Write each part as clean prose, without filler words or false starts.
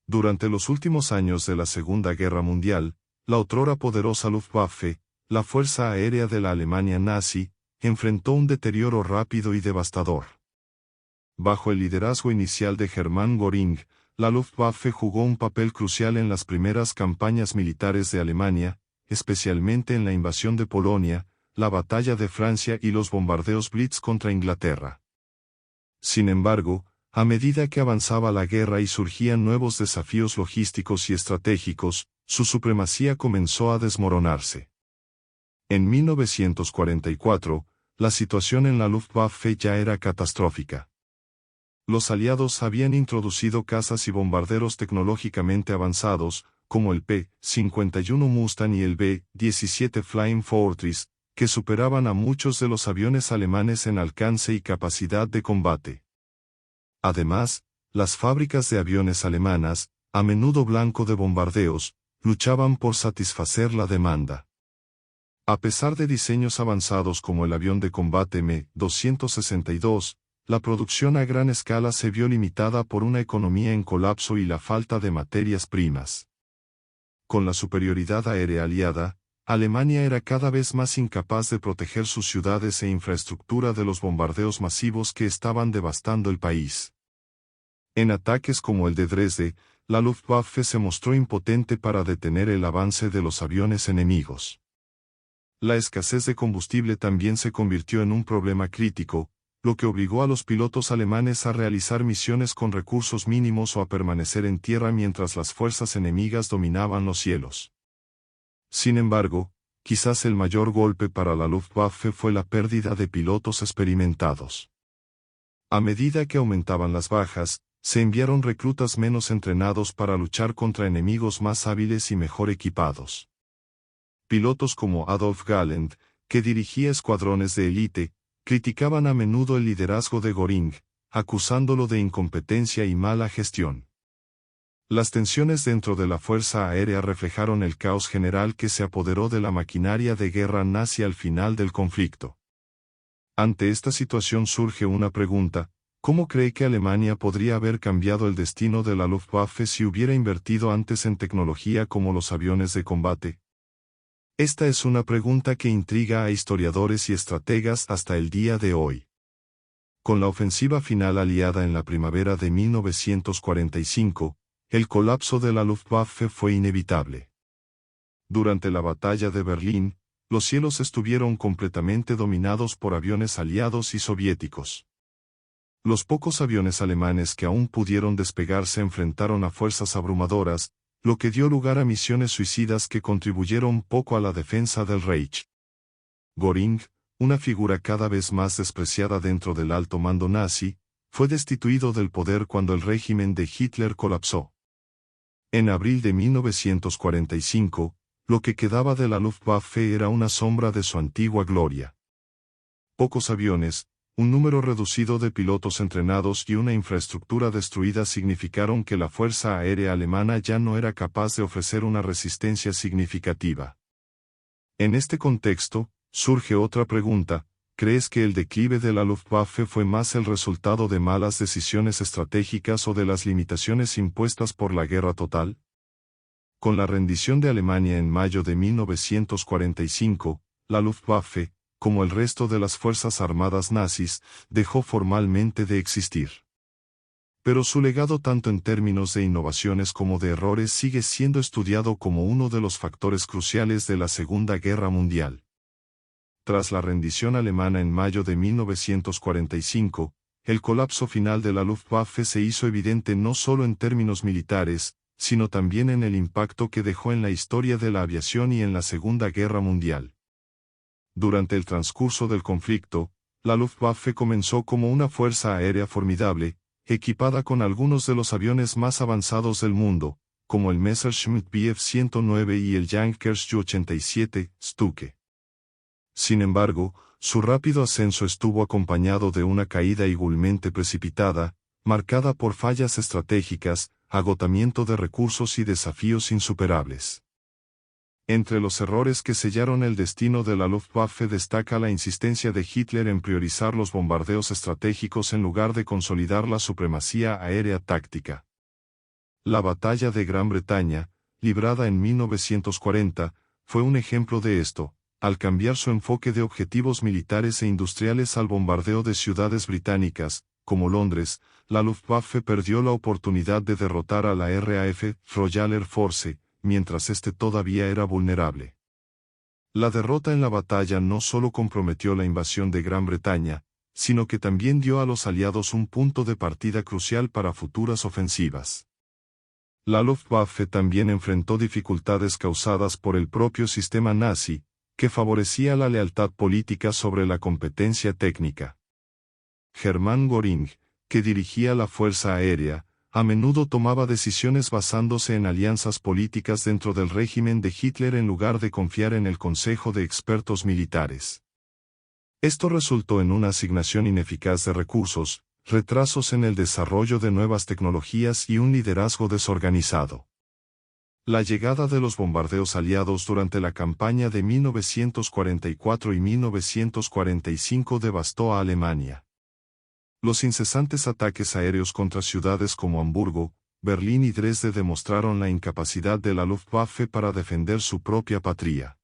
Durante los últimos años de la Segunda Guerra Mundial, la otrora poderosa Luftwaffe, la fuerza aérea de la Alemania nazi, enfrentó un deterioro rápido y devastador. Bajo el liderazgo inicial de Hermann Göring, la Luftwaffe jugó un papel crucial en las primeras campañas militares de Alemania, especialmente en la invasión de Polonia, la batalla de Francia y los bombardeos Blitz contra Inglaterra. Sin embargo, a medida que avanzaba la guerra y surgían nuevos desafíos logísticos y estratégicos, su supremacía comenzó a desmoronarse. En 1944, la situación en la Luftwaffe ya era catastrófica. Los aliados habían introducido cazas y bombarderos tecnológicamente avanzados, como el P-51 Mustang y el B-17 Flying Fortress, que superaban a muchos de los aviones alemanes en alcance y capacidad de combate. Además, las fábricas de aviones alemanas, a menudo blanco de bombardeos, luchaban por satisfacer la demanda. A pesar de diseños avanzados como el avión de combate Me-262, la producción a gran escala se vio limitada por una economía en colapso y la falta de materias primas. Con la superioridad aérea aliada, Alemania era cada vez más incapaz de proteger sus ciudades e infraestructura de los bombardeos masivos que estaban devastando el país. En ataques como el de Dresde, la Luftwaffe se mostró impotente para detener el avance de los aviones enemigos. La escasez de combustible también se convirtió en un problema crítico, lo que obligó a los pilotos alemanes a realizar misiones con recursos mínimos o a permanecer en tierra mientras las fuerzas enemigas dominaban los cielos. Sin embargo, quizás el mayor golpe para la Luftwaffe fue la pérdida de pilotos experimentados. A medida que aumentaban las bajas, se enviaron reclutas menos entrenados para luchar contra enemigos más hábiles y mejor equipados. Pilotos como Adolf Galland, que dirigía escuadrones de élite, criticaban a menudo el liderazgo de Göring, acusándolo de incompetencia y mala gestión. Las tensiones dentro de la Fuerza Aérea reflejaron el caos general que se apoderó de la maquinaria de guerra nazi al final del conflicto. Ante esta situación surge una pregunta: ¿cómo cree que Alemania podría haber cambiado el destino de la Luftwaffe si hubiera invertido antes en tecnología como los aviones de combate? Esta es una pregunta que intriga a historiadores y estrategas hasta el día de hoy. Con la ofensiva final aliada en la primavera de 1945, el colapso de la Luftwaffe fue inevitable. Durante la batalla de Berlín, los cielos estuvieron completamente dominados por aviones aliados y soviéticos. Los pocos aviones alemanes que aún pudieron despegar se enfrentaron a fuerzas abrumadoras, lo que dio lugar a misiones suicidas que contribuyeron poco a la defensa del Reich. Göring, una figura cada vez más despreciada dentro del alto mando nazi, fue destituido del poder cuando el régimen de Hitler colapsó. En abril de 1945, lo que quedaba de la Luftwaffe era una sombra de su antigua gloria. Pocos aviones, un número reducido de pilotos entrenados y una infraestructura destruida significaron que la Fuerza Aérea Alemana ya no era capaz de ofrecer una resistencia significativa. En este contexto, surge otra pregunta: ¿crees que el declive de la Luftwaffe fue más el resultado de malas decisiones estratégicas o de las limitaciones impuestas por la guerra total? Con la rendición de Alemania en mayo de 1945, la Luftwaffe, como el resto de las fuerzas armadas nazis, dejó formalmente de existir. Pero su legado tanto en términos de innovaciones como de errores sigue siendo estudiado como uno de los factores cruciales de la Segunda Guerra Mundial. Tras la rendición alemana en mayo de 1945, el colapso final de la Luftwaffe se hizo evidente no solo en términos militares, sino también en el impacto que dejó en la historia de la aviación y en la Segunda Guerra Mundial. Durante el transcurso del conflicto, la Luftwaffe comenzó como una fuerza aérea formidable, equipada con algunos de los aviones más avanzados del mundo, como el Messerschmitt Bf 109 y el Junkers Ju-87 Stuke. Sin embargo, su rápido ascenso estuvo acompañado de una caída igualmente precipitada, marcada por fallas estratégicas, agotamiento de recursos y desafíos insuperables. Entre los errores que sellaron el destino de la Luftwaffe destaca la insistencia de Hitler en priorizar los bombardeos estratégicos en lugar de consolidar la supremacía aérea táctica. La batalla de Gran Bretaña, librada en 1940, fue un ejemplo de esto, al cambiar su enfoque de objetivos militares e industriales al bombardeo de ciudades británicas, como Londres. La Luftwaffe perdió la oportunidad de derrotar a la RAF, Royal Air Force, mientras este todavía era vulnerable. La derrota en la batalla no solo comprometió la invasión de Gran Bretaña, sino que también dio a los aliados un punto de partida crucial para futuras ofensivas. La Luftwaffe también enfrentó dificultades causadas por el propio sistema nazi, que favorecía la lealtad política sobre la competencia técnica. Hermann Göring, que dirigía la Fuerza Aérea, a menudo tomaba decisiones basándose en alianzas políticas dentro del régimen de Hitler en lugar de confiar en el Consejo de Expertos Militares. Esto resultó en una asignación ineficaz de recursos, retrasos en el desarrollo de nuevas tecnologías y un liderazgo desorganizado. La llegada de los bombardeos aliados durante la campaña de 1944 y 1945 devastó a Alemania. Los incesantes ataques aéreos contra ciudades como Hamburgo, Berlín y Dresde demostraron la incapacidad de la Luftwaffe para defender su propia patria.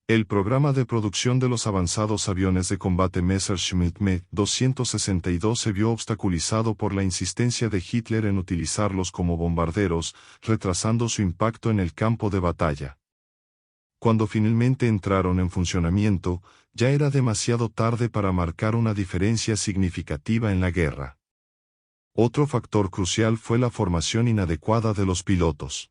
El programa de producción de los avanzados aviones de combate Messerschmitt Me-262 se vio obstaculizado por la insistencia de Hitler en utilizarlos como bombarderos, retrasando su impacto en el campo de batalla. Cuando finalmente entraron en funcionamiento, ya era demasiado tarde para marcar una diferencia significativa en la guerra. Otro factor crucial fue la formación inadecuada de los pilotos.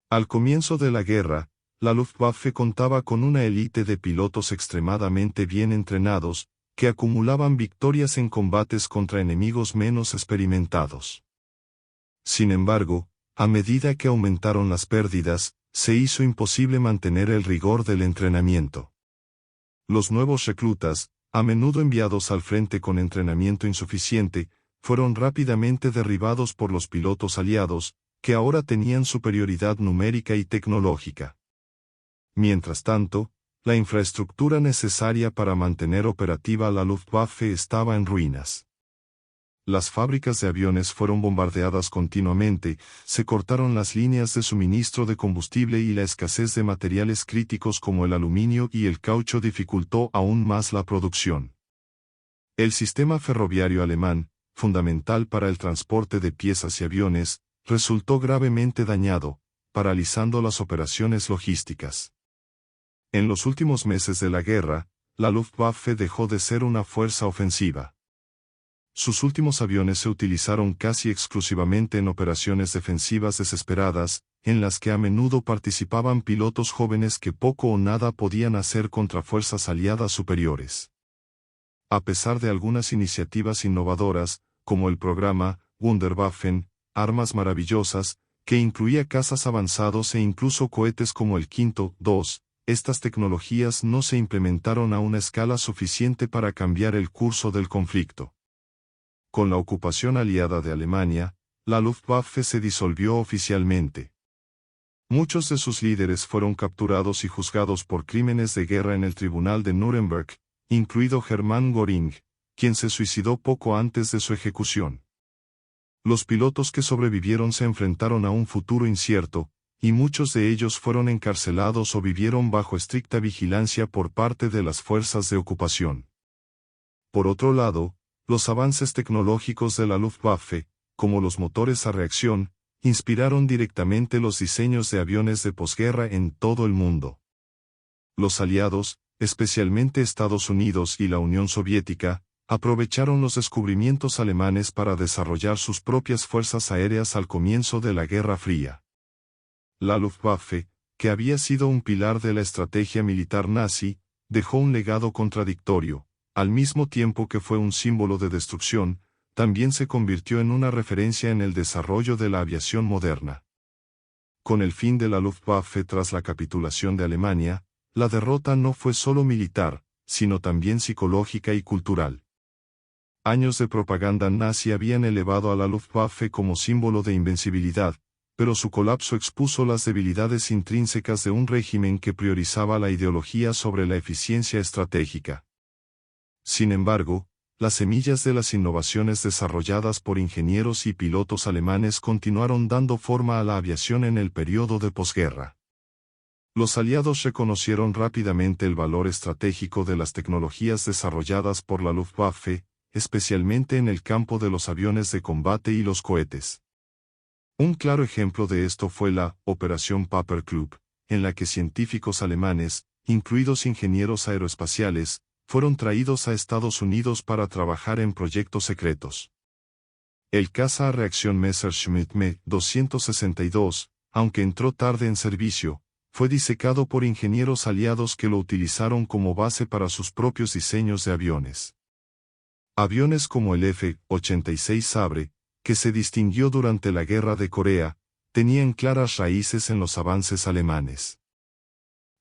Al comienzo de la guerra, la Luftwaffe contaba con una élite de pilotos extremadamente bien entrenados, que acumulaban victorias en combates contra enemigos menos experimentados. Sin embargo, a medida que aumentaron las pérdidas, se hizo imposible mantener el rigor del entrenamiento. Los nuevos reclutas, a menudo enviados al frente con entrenamiento insuficiente, fueron rápidamente derribados por los pilotos aliados, que ahora tenían superioridad numérica y tecnológica. Mientras tanto, la infraestructura necesaria para mantener operativa la Luftwaffe estaba en ruinas. Las fábricas de aviones fueron bombardeadas continuamente, se cortaron las líneas de suministro de combustible y la escasez de materiales críticos como el aluminio y el caucho dificultó aún más la producción. El sistema ferroviario alemán, fundamental para el transporte de piezas y aviones, resultó gravemente dañado, paralizando las operaciones logísticas. En los últimos meses de la guerra, la Luftwaffe dejó de ser una fuerza ofensiva. Sus últimos aviones se utilizaron casi exclusivamente en operaciones defensivas desesperadas, en las que a menudo participaban pilotos jóvenes que poco o nada podían hacer contra fuerzas aliadas superiores. A pesar de algunas iniciativas innovadoras, como el programa Wunderwaffen, Armas Maravillosas, que incluía cazas avanzados e incluso cohetes como el Quinto II, estas tecnologías no se implementaron a una escala suficiente para cambiar el curso del conflicto. Con la ocupación aliada de Alemania, la Luftwaffe se disolvió oficialmente. Muchos de sus líderes fueron capturados y juzgados por crímenes de guerra en el Tribunal de Nuremberg, incluido Hermann Göring, quien se suicidó poco antes de su ejecución. Los pilotos que sobrevivieron se enfrentaron a un futuro incierto, y muchos de ellos fueron encarcelados o vivieron bajo estricta vigilancia por parte de las fuerzas de ocupación. Por otro lado, los avances tecnológicos de la Luftwaffe, como los motores a reacción, inspiraron directamente los diseños de aviones de posguerra en todo el mundo. Los aliados, especialmente Estados Unidos y la Unión Soviética, aprovecharon los descubrimientos alemanes para desarrollar sus propias fuerzas aéreas al comienzo de la Guerra Fría. La Luftwaffe, que había sido un pilar de la estrategia militar nazi, dejó un legado contradictorio. Al mismo tiempo que fue un símbolo de destrucción, también se convirtió en una referencia en el desarrollo de la aviación moderna. Con el fin de la Luftwaffe tras la capitulación de Alemania, la derrota no fue solo militar, sino también psicológica y cultural. Años de propaganda nazi habían elevado a la Luftwaffe como símbolo de invencibilidad, pero su colapso expuso las debilidades intrínsecas de un régimen que priorizaba la ideología sobre la eficiencia estratégica. Sin embargo, las semillas de las innovaciones desarrolladas por ingenieros y pilotos alemanes continuaron dando forma a la aviación en el periodo de posguerra. Los aliados reconocieron rápidamente el valor estratégico de las tecnologías desarrolladas por la Luftwaffe, especialmente en el campo de los aviones de combate y los cohetes. Un claro ejemplo de esto fue la Operación Paperclub, en la que científicos alemanes, incluidos ingenieros aeroespaciales, fueron traídos a Estados Unidos para trabajar en proyectos secretos. El caza a reacción Messerschmitt Me 262, aunque entró tarde en servicio, fue disecado por ingenieros aliados que lo utilizaron como base para sus propios diseños de aviones. Aviones como el F-86 Sabre, que se distinguió durante la Guerra de Corea, tenían claras raíces en los avances alemanes.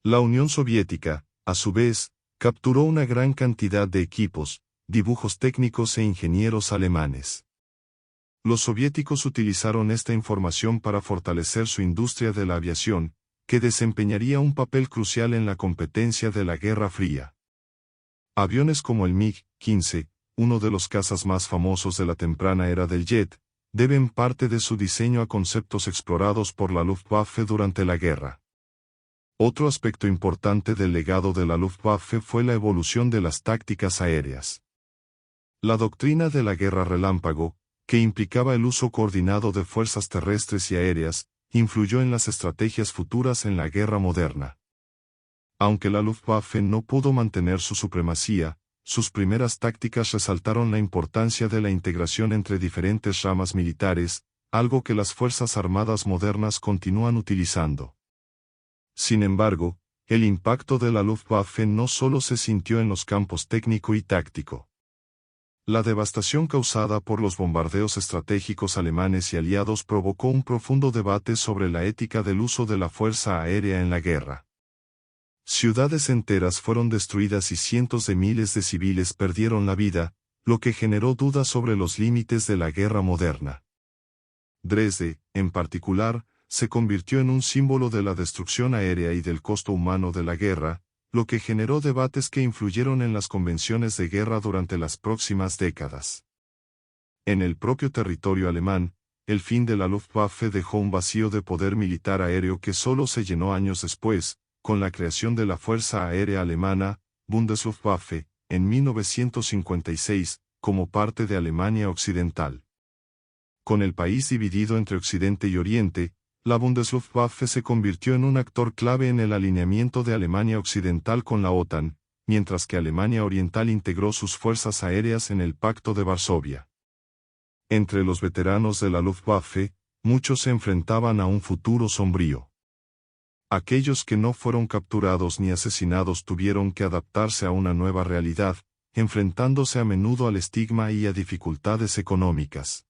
La Unión Soviética, a su vez, capturó una gran cantidad de equipos, dibujos técnicos e ingenieros alemanes. Los soviéticos utilizaron esta información para fortalecer su industria de la aviación, que desempeñaría un papel crucial en la competencia de la Guerra Fría. Aviones como el MiG-15, uno de los cazas más famosos de la temprana era del jet, deben parte de su diseño a conceptos explorados por la Luftwaffe durante la guerra. Otro aspecto importante del legado de la Luftwaffe fue la evolución de las tácticas aéreas. La doctrina de la guerra relámpago, que implicaba el uso coordinado de fuerzas terrestres y aéreas, influyó en las estrategias futuras en la guerra moderna. Aunque la Luftwaffe no pudo mantener su supremacía, sus primeras tácticas resaltaron la importancia de la integración entre diferentes ramas militares, algo que las Fuerzas Armadas modernas continúan utilizando. Sin embargo, el impacto de la Luftwaffe no solo se sintió en los campos técnico y táctico. La devastación causada por los bombardeos estratégicos alemanes y aliados provocó un profundo debate sobre la ética del uso de la fuerza aérea en la guerra. Ciudades enteras fueron destruidas y cientos de miles de civiles perdieron la vida, lo que generó dudas sobre los límites de la guerra moderna. Dresde, en particular, se convirtió en un símbolo de la destrucción aérea y del costo humano de la guerra, lo que generó debates que influyeron en las convenciones de guerra durante las próximas décadas. En el propio territorio alemán, el fin de la Luftwaffe dejó un vacío de poder militar aéreo que solo se llenó años después, con la creación de la Fuerza Aérea Alemana, Bundesluftwaffe, en 1956, como parte de Alemania Occidental. Con el país dividido entre Occidente y Oriente, la Bundesluftwaffe se convirtió en un actor clave en el alineamiento de Alemania Occidental con la OTAN, mientras que Alemania Oriental integró sus fuerzas aéreas en el Pacto de Varsovia. Entre los veteranos de la Luftwaffe, muchos se enfrentaban a un futuro sombrío. Aquellos que no fueron capturados ni asesinados tuvieron que adaptarse a una nueva realidad, enfrentándose a menudo al estigma y a dificultades económicas.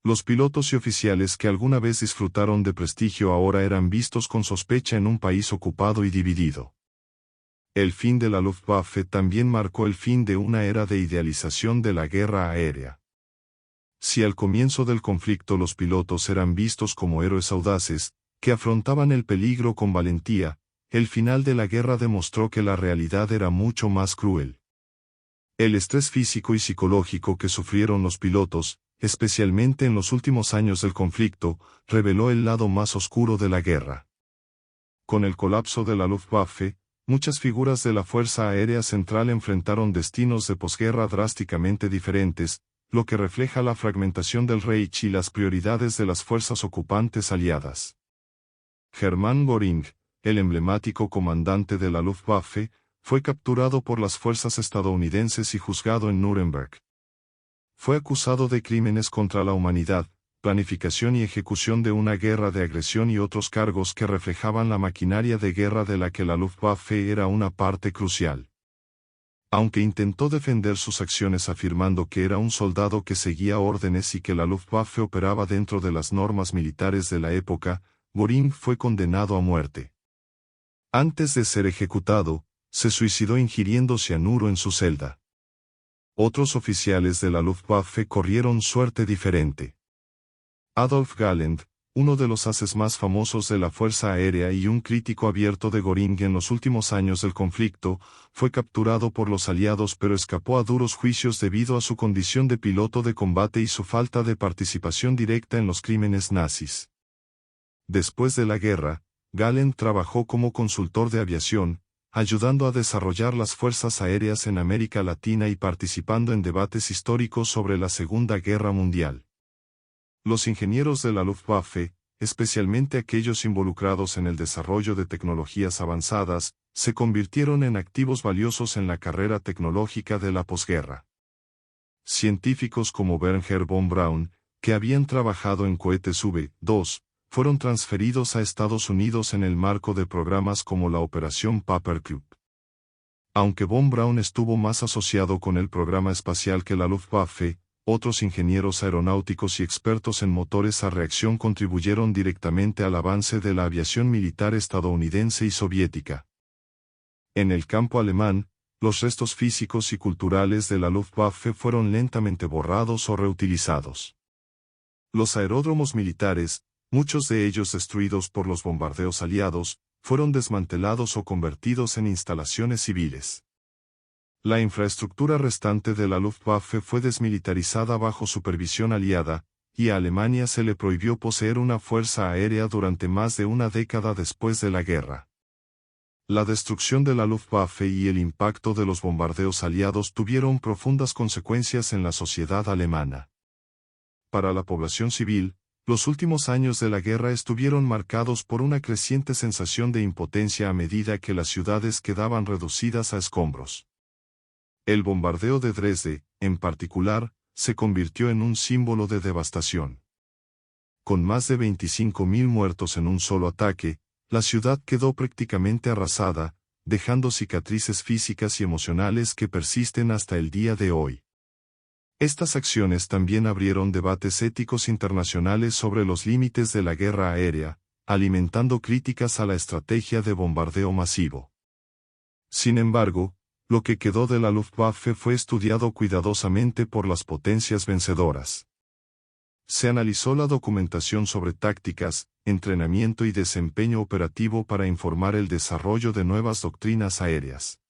Los pilotos y oficiales que alguna vez disfrutaron de prestigio ahora eran vistos con sospecha en un país ocupado y dividido. El fin de la Luftwaffe también marcó el fin de una era de idealización de la guerra aérea. Si al comienzo del conflicto los pilotos eran vistos como héroes audaces, que afrontaban el peligro con valentía, el final de la guerra demostró que la realidad era mucho más cruel. El estrés físico y psicológico que sufrieron los pilotos, especialmente en los últimos años del conflicto, reveló el lado más oscuro de la guerra. Con el colapso de la Luftwaffe, muchas figuras de la Fuerza Aérea Central enfrentaron destinos de posguerra drásticamente diferentes, lo que refleja la fragmentación del Reich y las prioridades de las fuerzas ocupantes aliadas. Hermann Göring, el emblemático comandante de la Luftwaffe, fue capturado por las fuerzas estadounidenses y juzgado en Nuremberg. Fue acusado de crímenes contra la humanidad, planificación y ejecución de una guerra de agresión y otros cargos que reflejaban la maquinaria de guerra de la que la Luftwaffe era una parte crucial. Aunque intentó defender sus acciones afirmando que era un soldado que seguía órdenes y que la Luftwaffe operaba dentro de las normas militares de la época, Göring fue condenado a muerte. Antes de ser ejecutado, se suicidó ingiriendo cianuro en su celda. Otros oficiales de la Luftwaffe corrieron suerte diferente. Adolf Galland, uno de los haces más famosos de la Fuerza Aérea y un crítico abierto de Göring en los últimos años del conflicto, fue capturado por los aliados pero escapó a duros juicios debido a su condición de piloto de combate y su falta de participación directa en los crímenes nazis. Después de la guerra, Galen trabajó como consultor de aviación, ayudando a desarrollar las fuerzas aéreas en América Latina y participando en debates históricos sobre la Segunda Guerra Mundial. Los ingenieros de la Luftwaffe, especialmente aquellos involucrados en el desarrollo de tecnologías avanzadas, se convirtieron en activos valiosos en la carrera tecnológica de la posguerra. Científicos como Wernher von Braun, que habían trabajado en cohetes V-2, fueron transferidos a Estados Unidos en el marco de programas como la Operación Paperclip. Aunque von Braun estuvo más asociado con el programa espacial que la Luftwaffe, otros ingenieros aeronáuticos y expertos en motores a reacción contribuyeron directamente al avance de la aviación militar estadounidense y soviética. En el campo alemán, los restos físicos y culturales de la Luftwaffe fueron lentamente borrados o reutilizados. Los aeródromos militares, muchos de ellos destruidos por los bombardeos aliados, fueron desmantelados o convertidos en instalaciones civiles. La infraestructura restante de la Luftwaffe fue desmilitarizada bajo supervisión aliada, y a Alemania se le prohibió poseer una fuerza aérea durante más de una década después de la guerra. La destrucción de la Luftwaffe y el impacto de los bombardeos aliados tuvieron profundas consecuencias en la sociedad alemana. Para la población civil, los últimos años de la guerra estuvieron marcados por una creciente sensación de impotencia a medida que las ciudades quedaban reducidas a escombros. El bombardeo de Dresde, en particular, se convirtió en un símbolo de devastación. Con más de 25.000 muertos en un solo ataque, la ciudad quedó prácticamente arrasada, dejando cicatrices físicas y emocionales que persisten hasta el día de hoy. Estas acciones también abrieron debates éticos internacionales sobre los límites de la guerra aérea, alimentando críticas a la estrategia de bombardeo masivo. Sin embargo, lo que quedó de la Luftwaffe fue estudiado cuidadosamente por las potencias vencedoras. Se analizó la documentación sobre tácticas, entrenamiento y desempeño operativo para informar el desarrollo de nuevas doctrinas aéreas.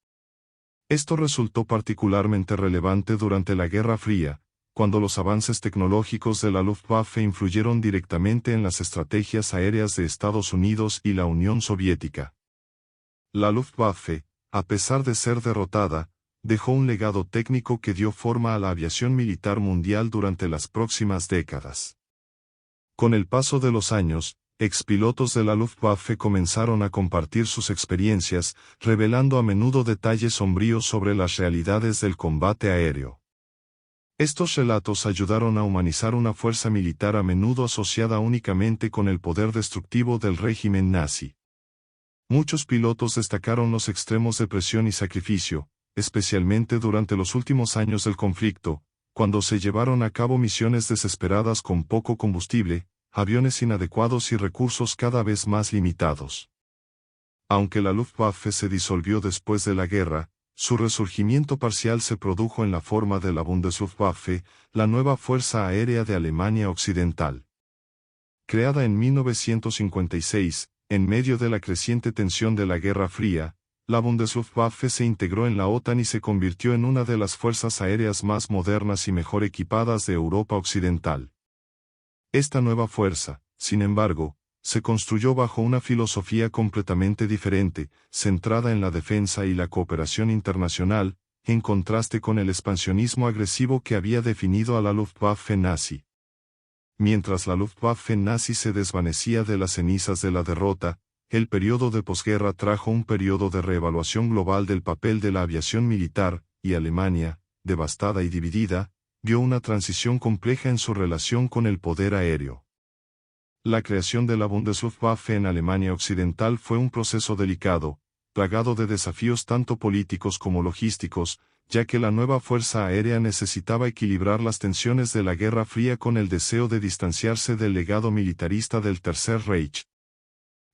Esto resultó particularmente relevante durante la Guerra Fría, cuando los avances tecnológicos de la Luftwaffe influyeron directamente en las estrategias aéreas de Estados Unidos y la Unión Soviética. La Luftwaffe, a pesar de ser derrotada, dejó un legado técnico que dio forma a la aviación militar mundial durante las próximas décadas. Con el paso de los años, expilotos de la Luftwaffe comenzaron a compartir sus experiencias, revelando a menudo detalles sombríos sobre las realidades del combate aéreo. Estos relatos ayudaron a humanizar una fuerza militar a menudo asociada únicamente con el poder destructivo del régimen nazi. Muchos pilotos destacaron los extremos de presión y sacrificio, especialmente durante los últimos años del conflicto, cuando se llevaron a cabo misiones desesperadas con poco combustible, aviones inadecuados y recursos cada vez más limitados. Aunque la Luftwaffe se disolvió después de la guerra, su resurgimiento parcial se produjo en la forma de la Bundesluftwaffe, la nueva Fuerza Aérea de Alemania Occidental. Creada en 1956, en medio de la creciente tensión de la Guerra Fría, la Bundesluftwaffe se integró en la OTAN y se convirtió en una de las fuerzas aéreas más modernas y mejor equipadas de Europa Occidental. Esta nueva fuerza, sin embargo, se construyó bajo una filosofía completamente diferente, centrada en la defensa y la cooperación internacional, en contraste con el expansionismo agresivo que había definido a la Luftwaffe nazi. Mientras la Luftwaffe nazi se desvanecía de las cenizas de la derrota, el periodo de posguerra trajo un periodo de reevaluación global del papel de la aviación militar, y Alemania, devastada y dividida, vio una transición compleja en su relación con el poder aéreo. La creación de la Bundesluftwaffe en Alemania Occidental fue un proceso delicado, plagado de desafíos tanto políticos como logísticos, ya que la nueva fuerza aérea necesitaba equilibrar las tensiones de la Guerra Fría con el deseo de distanciarse del legado militarista del Tercer Reich.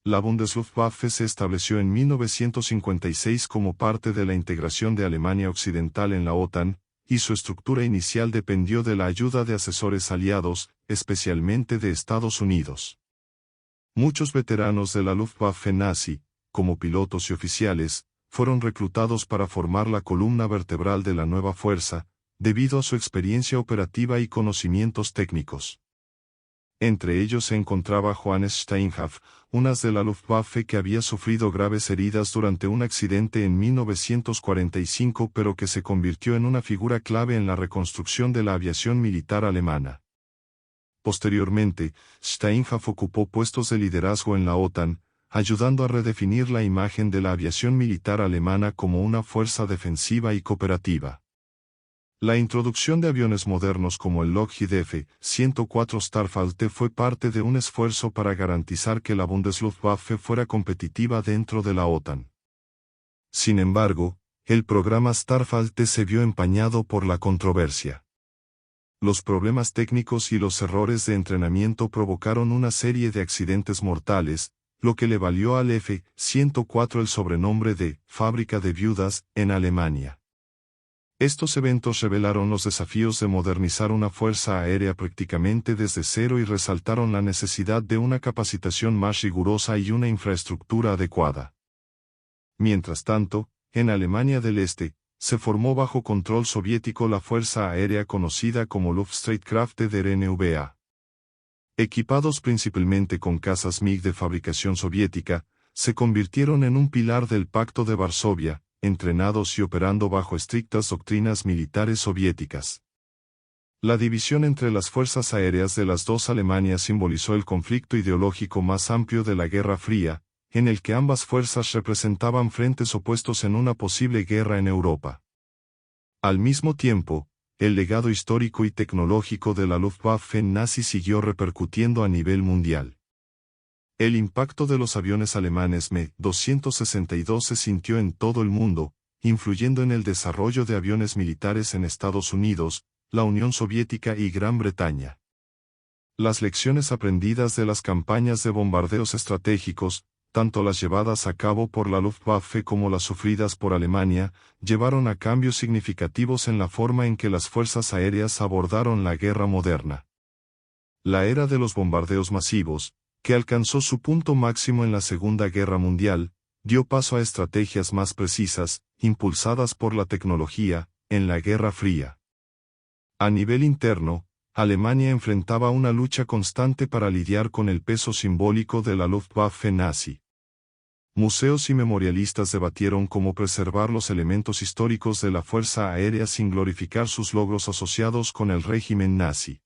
La Bundesluftwaffe se estableció en 1956 como parte de la integración de Alemania Occidental en la OTAN, y su estructura inicial dependió de la ayuda de asesores aliados, especialmente de Estados Unidos. Muchos veteranos de la Luftwaffe nazi, como pilotos y oficiales, fueron reclutados para formar la columna vertebral de la nueva fuerza, debido a su experiencia operativa y conocimientos técnicos. Entre ellos se encontraba Johannes Steinhoff, un as de la Luftwaffe que había sufrido graves heridas durante un accidente en 1945 pero que se convirtió en una figura clave en la reconstrucción de la aviación militar alemana. Posteriormente, Steinhoff ocupó puestos de liderazgo en la OTAN, ayudando a redefinir la imagen de la aviación militar alemana como una fuerza defensiva y cooperativa. La introducción de aviones modernos como el Lockheed F-104 Starfalter fue parte de un esfuerzo para garantizar que la Bundesluftwaffe fuera competitiva dentro de la OTAN. Sin embargo, el programa Starfalter se vio empañado por la controversia. Los problemas técnicos y los errores de entrenamiento provocaron una serie de accidentes mortales, lo que le valió al F-104 el sobrenombre de «fábrica de viudas» en Alemania. Estos eventos revelaron los desafíos de modernizar una fuerza aérea prácticamente desde cero y resaltaron la necesidad de una capacitación más rigurosa y una infraestructura adecuada. Mientras tanto, en Alemania del Este, se formó bajo control soviético la fuerza aérea conocida como Luftstreitkräfte der NVA. Equipados principalmente con cazas MiG de fabricación soviética, se convirtieron en un pilar del Pacto de Varsovia, entrenados y operando bajo estrictas doctrinas militares soviéticas. La división entre las fuerzas aéreas de las dos Alemanias simbolizó el conflicto ideológico más amplio de la Guerra Fría, en el que ambas fuerzas representaban frentes opuestos en una posible guerra en Europa. Al mismo tiempo, el legado histórico y tecnológico de la Luftwaffe nazi siguió repercutiendo a nivel mundial. El impacto de los aviones alemanes Me-262 se sintió en todo el mundo, influyendo en el desarrollo de aviones militares en Estados Unidos, la Unión Soviética y Gran Bretaña. Las lecciones aprendidas de las campañas de bombardeos estratégicos, tanto las llevadas a cabo por la Luftwaffe como las sufridas por Alemania, llevaron a cambios significativos en la forma en que las fuerzas aéreas abordaron la guerra moderna. La era de los bombardeos masivos, que alcanzó su punto máximo en la Segunda Guerra Mundial, dio paso a estrategias más precisas, impulsadas por la tecnología, en la Guerra Fría. A nivel interno, Alemania enfrentaba una lucha constante para lidiar con el peso simbólico de la Luftwaffe nazi. Museos y memorialistas debatieron cómo preservar los elementos históricos de la Fuerza Aérea sin glorificar sus logros asociados con el régimen nazi.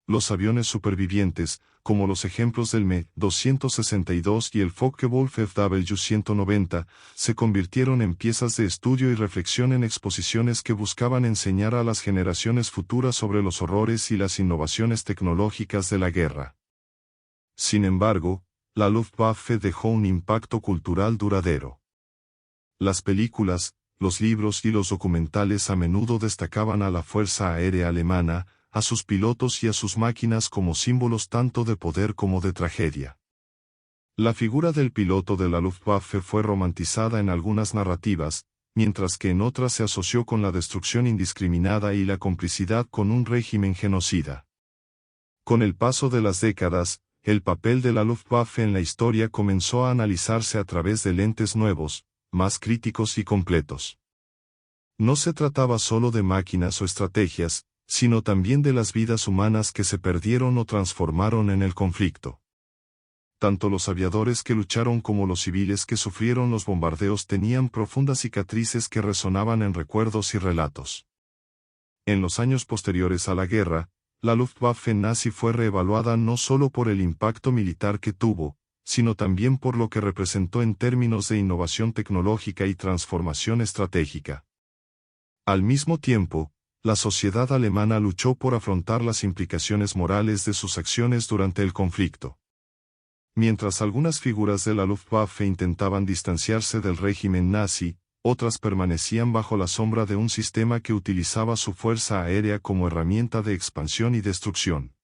Los aviones supervivientes, como los ejemplos del Me-262 y el Focke-Wulf FW-190, se convirtieron en piezas de estudio y reflexión en exposiciones que buscaban enseñar a las generaciones futuras sobre los horrores y las innovaciones tecnológicas de la guerra. Sin embargo, la Luftwaffe dejó un impacto cultural duradero. Las películas, los libros y los documentales a menudo destacaban a la Fuerza Aérea Alemana, a sus pilotos y a sus máquinas como símbolos tanto de poder como de tragedia. La figura del piloto de la Luftwaffe fue romantizada en algunas narrativas, mientras que en otras se asoció con la destrucción indiscriminada y la complicidad con un régimen genocida. Con el paso de las décadas, el papel de la Luftwaffe en la historia comenzó a analizarse a través de lentes nuevos, más críticos y completos. No se trataba solo de máquinas o estrategias, sino también de las vidas humanas que se perdieron o transformaron en el conflicto. Tanto los aviadores que lucharon como los civiles que sufrieron los bombardeos tenían profundas cicatrices que resonaban en recuerdos y relatos. En los años posteriores a la guerra, la Luftwaffe nazi fue reevaluada no solo por el impacto militar que tuvo, sino también por lo que representó en términos de innovación tecnológica y transformación estratégica. Al mismo tiempo, la sociedad alemana luchó por afrontar las implicaciones morales de sus acciones durante el conflicto. Mientras algunas figuras de la Luftwaffe intentaban distanciarse del régimen nazi, otras permanecían bajo la sombra de un sistema que utilizaba su fuerza aérea como herramienta de expansión y destrucción.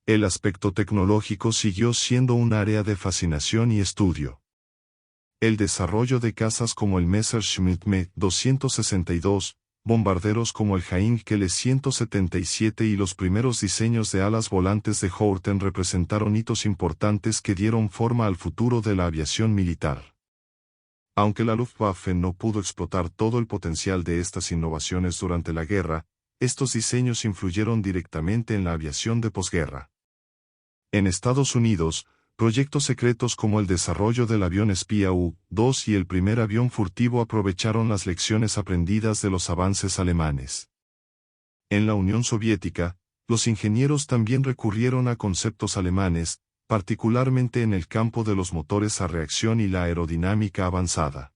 El aspecto tecnológico siguió siendo un área de fascinación y estudio. El desarrollo de cazas como el Messerschmitt Me-262, bombarderos como el Heinkel 177 y los primeros diseños de alas volantes de Horten representaron hitos importantes que dieron forma al futuro de la aviación militar. Aunque la Luftwaffe no pudo explotar todo el potencial de estas innovaciones durante la guerra, estos diseños influyeron directamente en la aviación de posguerra. En Estados Unidos, proyectos secretos como el desarrollo del avión espía U-2 y el primer avión furtivo aprovecharon las lecciones aprendidas de los avances alemanes. En la Unión Soviética, los ingenieros también recurrieron a conceptos alemanes, particularmente en el campo de los motores a reacción y la aerodinámica avanzada.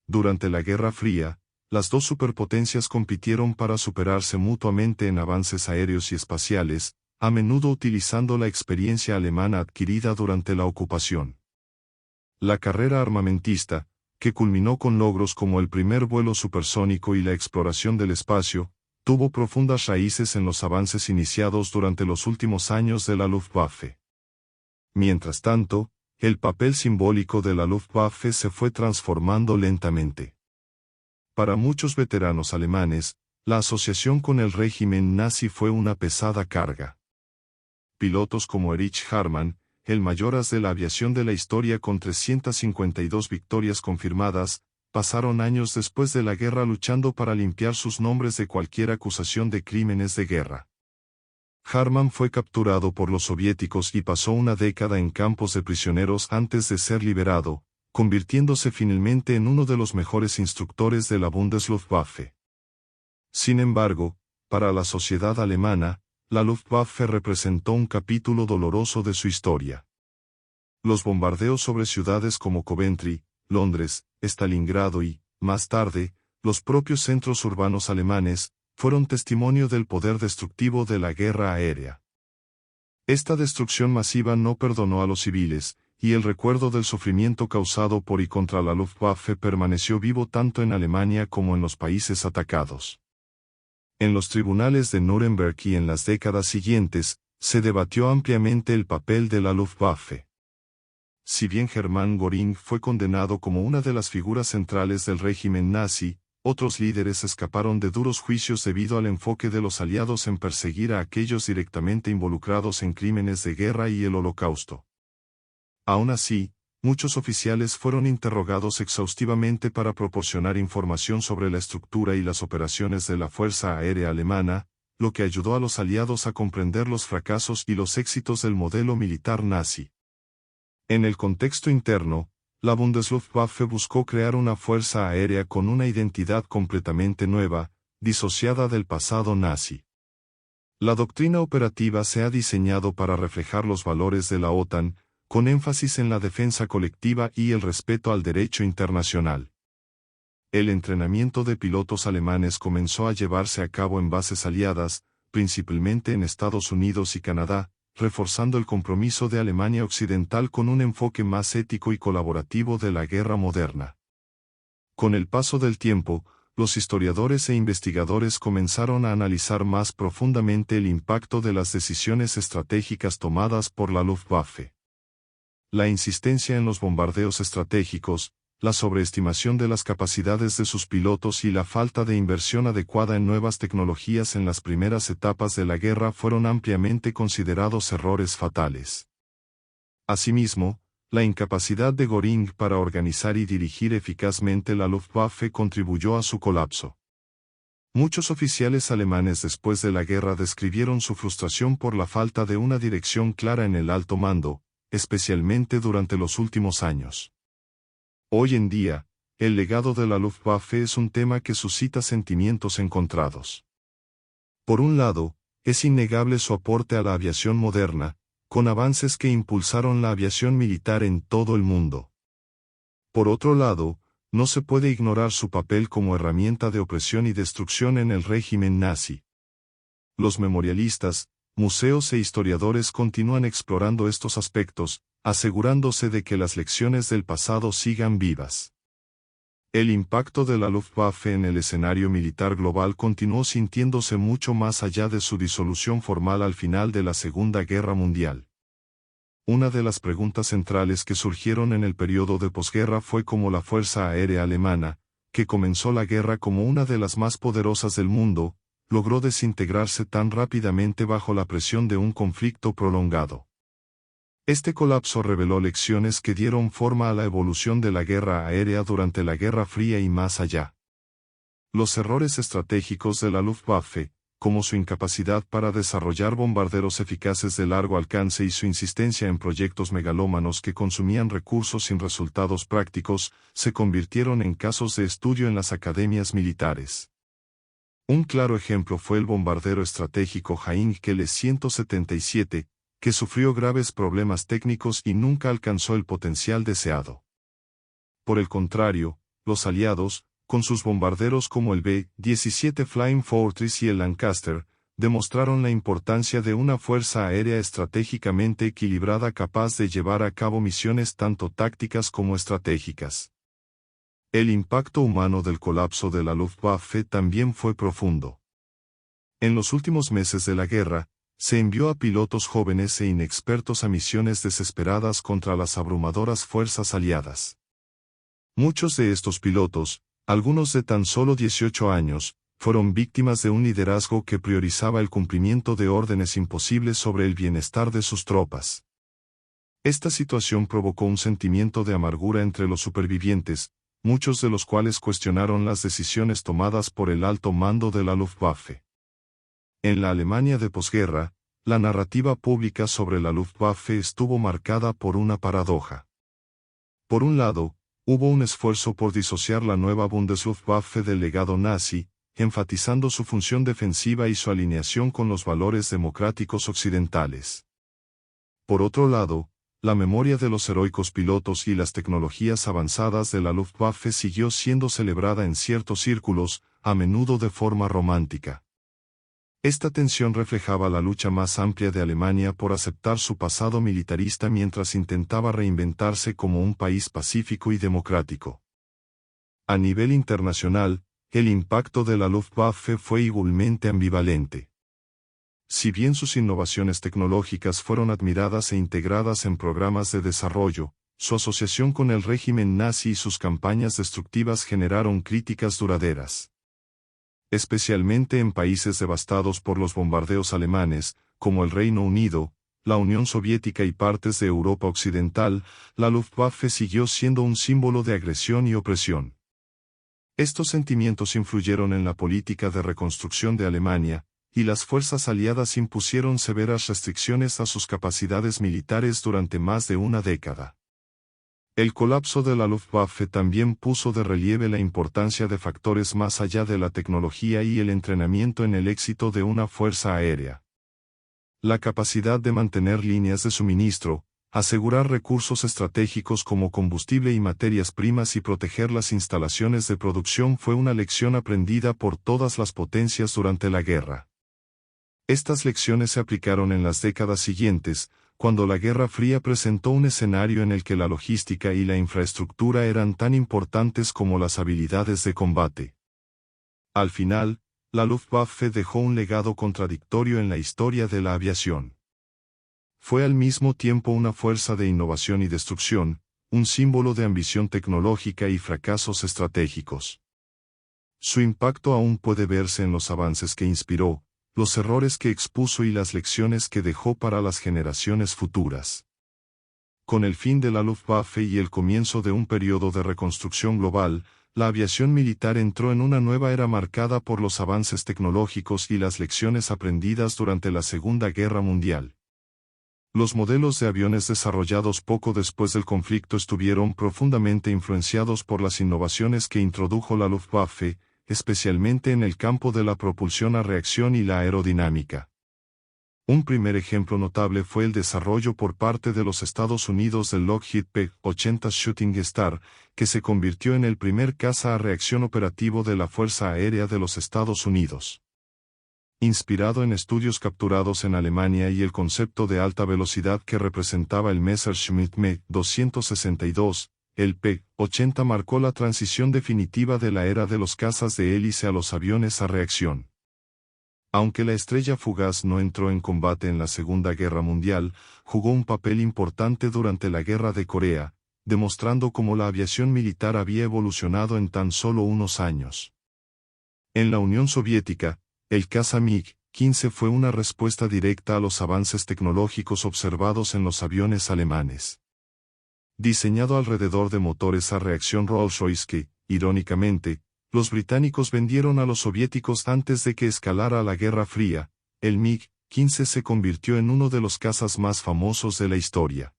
Durante la Guerra Fría, las dos superpotencias compitieron para superarse mutuamente en avances aéreos y espaciales, a menudo utilizando la experiencia alemana adquirida durante la ocupación. La carrera armamentista, que culminó con logros como el primer vuelo supersónico y la exploración del espacio, tuvo profundas raíces en los avances iniciados durante los últimos años de la Luftwaffe. Mientras tanto, el papel simbólico de la Luftwaffe se fue transformando lentamente. Para muchos veteranos alemanes, la asociación con el régimen nazi fue una pesada carga. Pilotos como Erich Hartmann, el mayor as de la aviación de la historia con 352 victorias confirmadas, pasaron años después de la guerra luchando para limpiar sus nombres de cualquier acusación de crímenes de guerra. Hartmann fue capturado por los soviéticos y pasó una década en campos de prisioneros antes de ser liberado, convirtiéndose finalmente en uno de los mejores instructores de la Bundesluftwaffe. Sin embargo, para la sociedad alemana, la Luftwaffe representó un capítulo doloroso de su historia. Los bombardeos sobre ciudades como Coventry, Londres, Stalingrado y, más tarde, los propios centros urbanos alemanes, fueron testimonio del poder destructivo de la guerra aérea. Esta destrucción masiva no perdonó a los civiles, y el recuerdo del sufrimiento causado por y contra la Luftwaffe permaneció vivo tanto en Alemania como en los países atacados. En los tribunales de Nuremberg y en las décadas siguientes, se debatió ampliamente el papel de la Luftwaffe. Si bien Hermann Göring fue condenado como una de las figuras centrales del régimen nazi, otros líderes escaparon de duros juicios debido al enfoque de los aliados en perseguir a aquellos directamente involucrados en crímenes de guerra y el Holocausto. Aún así, muchos oficiales fueron interrogados exhaustivamente para proporcionar información sobre la estructura y las operaciones de la Fuerza Aérea Alemana, lo que ayudó a los aliados a comprender los fracasos y los éxitos del modelo militar nazi. En el contexto interno, la Bundesluftwaffe buscó crear una fuerza aérea con una identidad completamente nueva, disociada del pasado nazi. La doctrina operativa se ha diseñado para reflejar los valores de la OTAN, con énfasis en la defensa colectiva y el respeto al derecho internacional. El entrenamiento de pilotos alemanes comenzó a llevarse a cabo en bases aliadas, principalmente en Estados Unidos y Canadá, reforzando el compromiso de Alemania Occidental con un enfoque más ético y colaborativo de la guerra moderna. Con el paso del tiempo, los historiadores e investigadores comenzaron a analizar más profundamente el impacto de las decisiones estratégicas tomadas por la Luftwaffe. La insistencia en los bombardeos estratégicos, la sobreestimación de las capacidades de sus pilotos y la falta de inversión adecuada en nuevas tecnologías en las primeras etapas de la guerra fueron ampliamente considerados errores fatales. Asimismo, la incapacidad de Göring para organizar y dirigir eficazmente la Luftwaffe contribuyó a su colapso. Muchos oficiales alemanes después de la guerra describieron su frustración por la falta de una dirección clara en el alto mando, especialmente durante los últimos años. Hoy en día, el legado de la Luftwaffe es un tema que suscita sentimientos encontrados. Por un lado, es innegable su aporte a la aviación moderna, con avances que impulsaron la aviación militar en todo el mundo. Por otro lado, no se puede ignorar su papel como herramienta de opresión y destrucción en el régimen nazi. Los memorialistas, museos e historiadores continúan explorando estos aspectos, asegurándose de que las lecciones del pasado sigan vivas. El impacto de la Luftwaffe en el escenario militar global continuó sintiéndose mucho más allá de su disolución formal al final de la Segunda Guerra Mundial. Una de las preguntas centrales que surgieron en el periodo de posguerra fue cómo la Fuerza Aérea Alemana, que comenzó la guerra como una de las más poderosas del mundo, logró desintegrarse tan rápidamente bajo la presión de un conflicto prolongado. Este colapso reveló lecciones que dieron forma a la evolución de la guerra aérea durante la Guerra Fría y más allá. Los errores estratégicos de la Luftwaffe, como su incapacidad para desarrollar bombarderos eficaces de largo alcance y su insistencia en proyectos megalómanos que consumían recursos sin resultados prácticos, se convirtieron en casos de estudio en las academias militares. Un claro ejemplo fue el bombardero estratégico Heinkel 177, que sufrió graves problemas técnicos y nunca alcanzó el potencial deseado. Por el contrario, los aliados, con sus bombarderos como el B-17 Flying Fortress y el Lancaster, demostraron la importancia de una fuerza aérea estratégicamente equilibrada capaz de llevar a cabo misiones tanto tácticas como estratégicas. El impacto humano del colapso de la Luftwaffe también fue profundo. En los últimos meses de la guerra, se envió a pilotos jóvenes e inexpertos a misiones desesperadas contra las abrumadoras fuerzas aliadas. Muchos de estos pilotos, algunos de tan solo 18 años, fueron víctimas de un liderazgo que priorizaba el cumplimiento de órdenes imposibles sobre el bienestar de sus tropas. Esta situación provocó un sentimiento de amargura entre los supervivientes, muchos de los cuales cuestionaron las decisiones tomadas por el alto mando de la Luftwaffe. En la Alemania de posguerra, la narrativa pública sobre la Luftwaffe estuvo marcada por una paradoja. Por un lado, hubo un esfuerzo por disociar la nueva Bundesluftwaffe del legado nazi, enfatizando su función defensiva y su alineación con los valores democráticos occidentales. Por otro lado, la memoria de los heroicos pilotos y las tecnologías avanzadas de la Luftwaffe siguió siendo celebrada en ciertos círculos, a menudo de forma romántica. Esta tensión reflejaba la lucha más amplia de Alemania por aceptar su pasado militarista mientras intentaba reinventarse como un país pacífico y democrático. A nivel internacional, el impacto de la Luftwaffe fue igualmente ambivalente. Si bien sus innovaciones tecnológicas fueron admiradas e integradas en programas de desarrollo, su asociación con el régimen nazi y sus campañas destructivas generaron críticas duraderas. Especialmente en países devastados por los bombardeos alemanes, como el Reino Unido, la Unión Soviética y partes de Europa Occidental, la Luftwaffe siguió siendo un símbolo de agresión y opresión. Estos sentimientos influyeron en la política de reconstrucción de Alemania, y las fuerzas aliadas impusieron severas restricciones a sus capacidades militares durante más de una década. El colapso de la Luftwaffe también puso de relieve la importancia de factores más allá de la tecnología y el entrenamiento en el éxito de una fuerza aérea. La capacidad de mantener líneas de suministro, asegurar recursos estratégicos como combustible y materias primas y proteger las instalaciones de producción fue una lección aprendida por todas las potencias durante la guerra. Estas lecciones se aplicaron en las décadas siguientes, cuando la Guerra Fría presentó un escenario en el que la logística y la infraestructura eran tan importantes como las habilidades de combate. Al final, la Luftwaffe dejó un legado contradictorio en la historia de la aviación. Fue al mismo tiempo una fuerza de innovación y destrucción, un símbolo de ambición tecnológica y fracasos estratégicos. Su impacto aún puede verse en los avances que inspiró, los errores que expuso y las lecciones que dejó para las generaciones futuras. Con el fin de la Luftwaffe y el comienzo de un periodo de reconstrucción global, la aviación militar entró en una nueva era marcada por los avances tecnológicos y las lecciones aprendidas durante la Segunda Guerra Mundial. Los modelos de aviones desarrollados poco después del conflicto estuvieron profundamente influenciados por las innovaciones que introdujo la Luftwaffe, especialmente en el campo de la propulsión a reacción y la aerodinámica. Un primer ejemplo notable fue el desarrollo por parte de los Estados Unidos del Lockheed P-80 Shooting Star, que se convirtió en el primer caza a reacción operativo de la Fuerza Aérea de los Estados Unidos. Inspirado en estudios capturados en Alemania y el concepto de alta velocidad que representaba el Messerschmitt Me-262, el P-80 marcó la transición definitiva de la era de los cazas de hélice a los aviones a reacción. Aunque la estrella fugaz no entró en combate en la Segunda Guerra Mundial, jugó un papel importante durante la Guerra de Corea, demostrando cómo la aviación militar había evolucionado en tan solo unos años. En la Unión Soviética, el caza MiG-15 fue una respuesta directa a los avances tecnológicos observados en los aviones alemanes. Diseñado alrededor de motores a reacción Rolls-Royce que, irónicamente, los británicos vendieron a los soviéticos antes de que escalara la Guerra Fría, el MiG-15 se convirtió en uno de los cazas más famosos de la historia.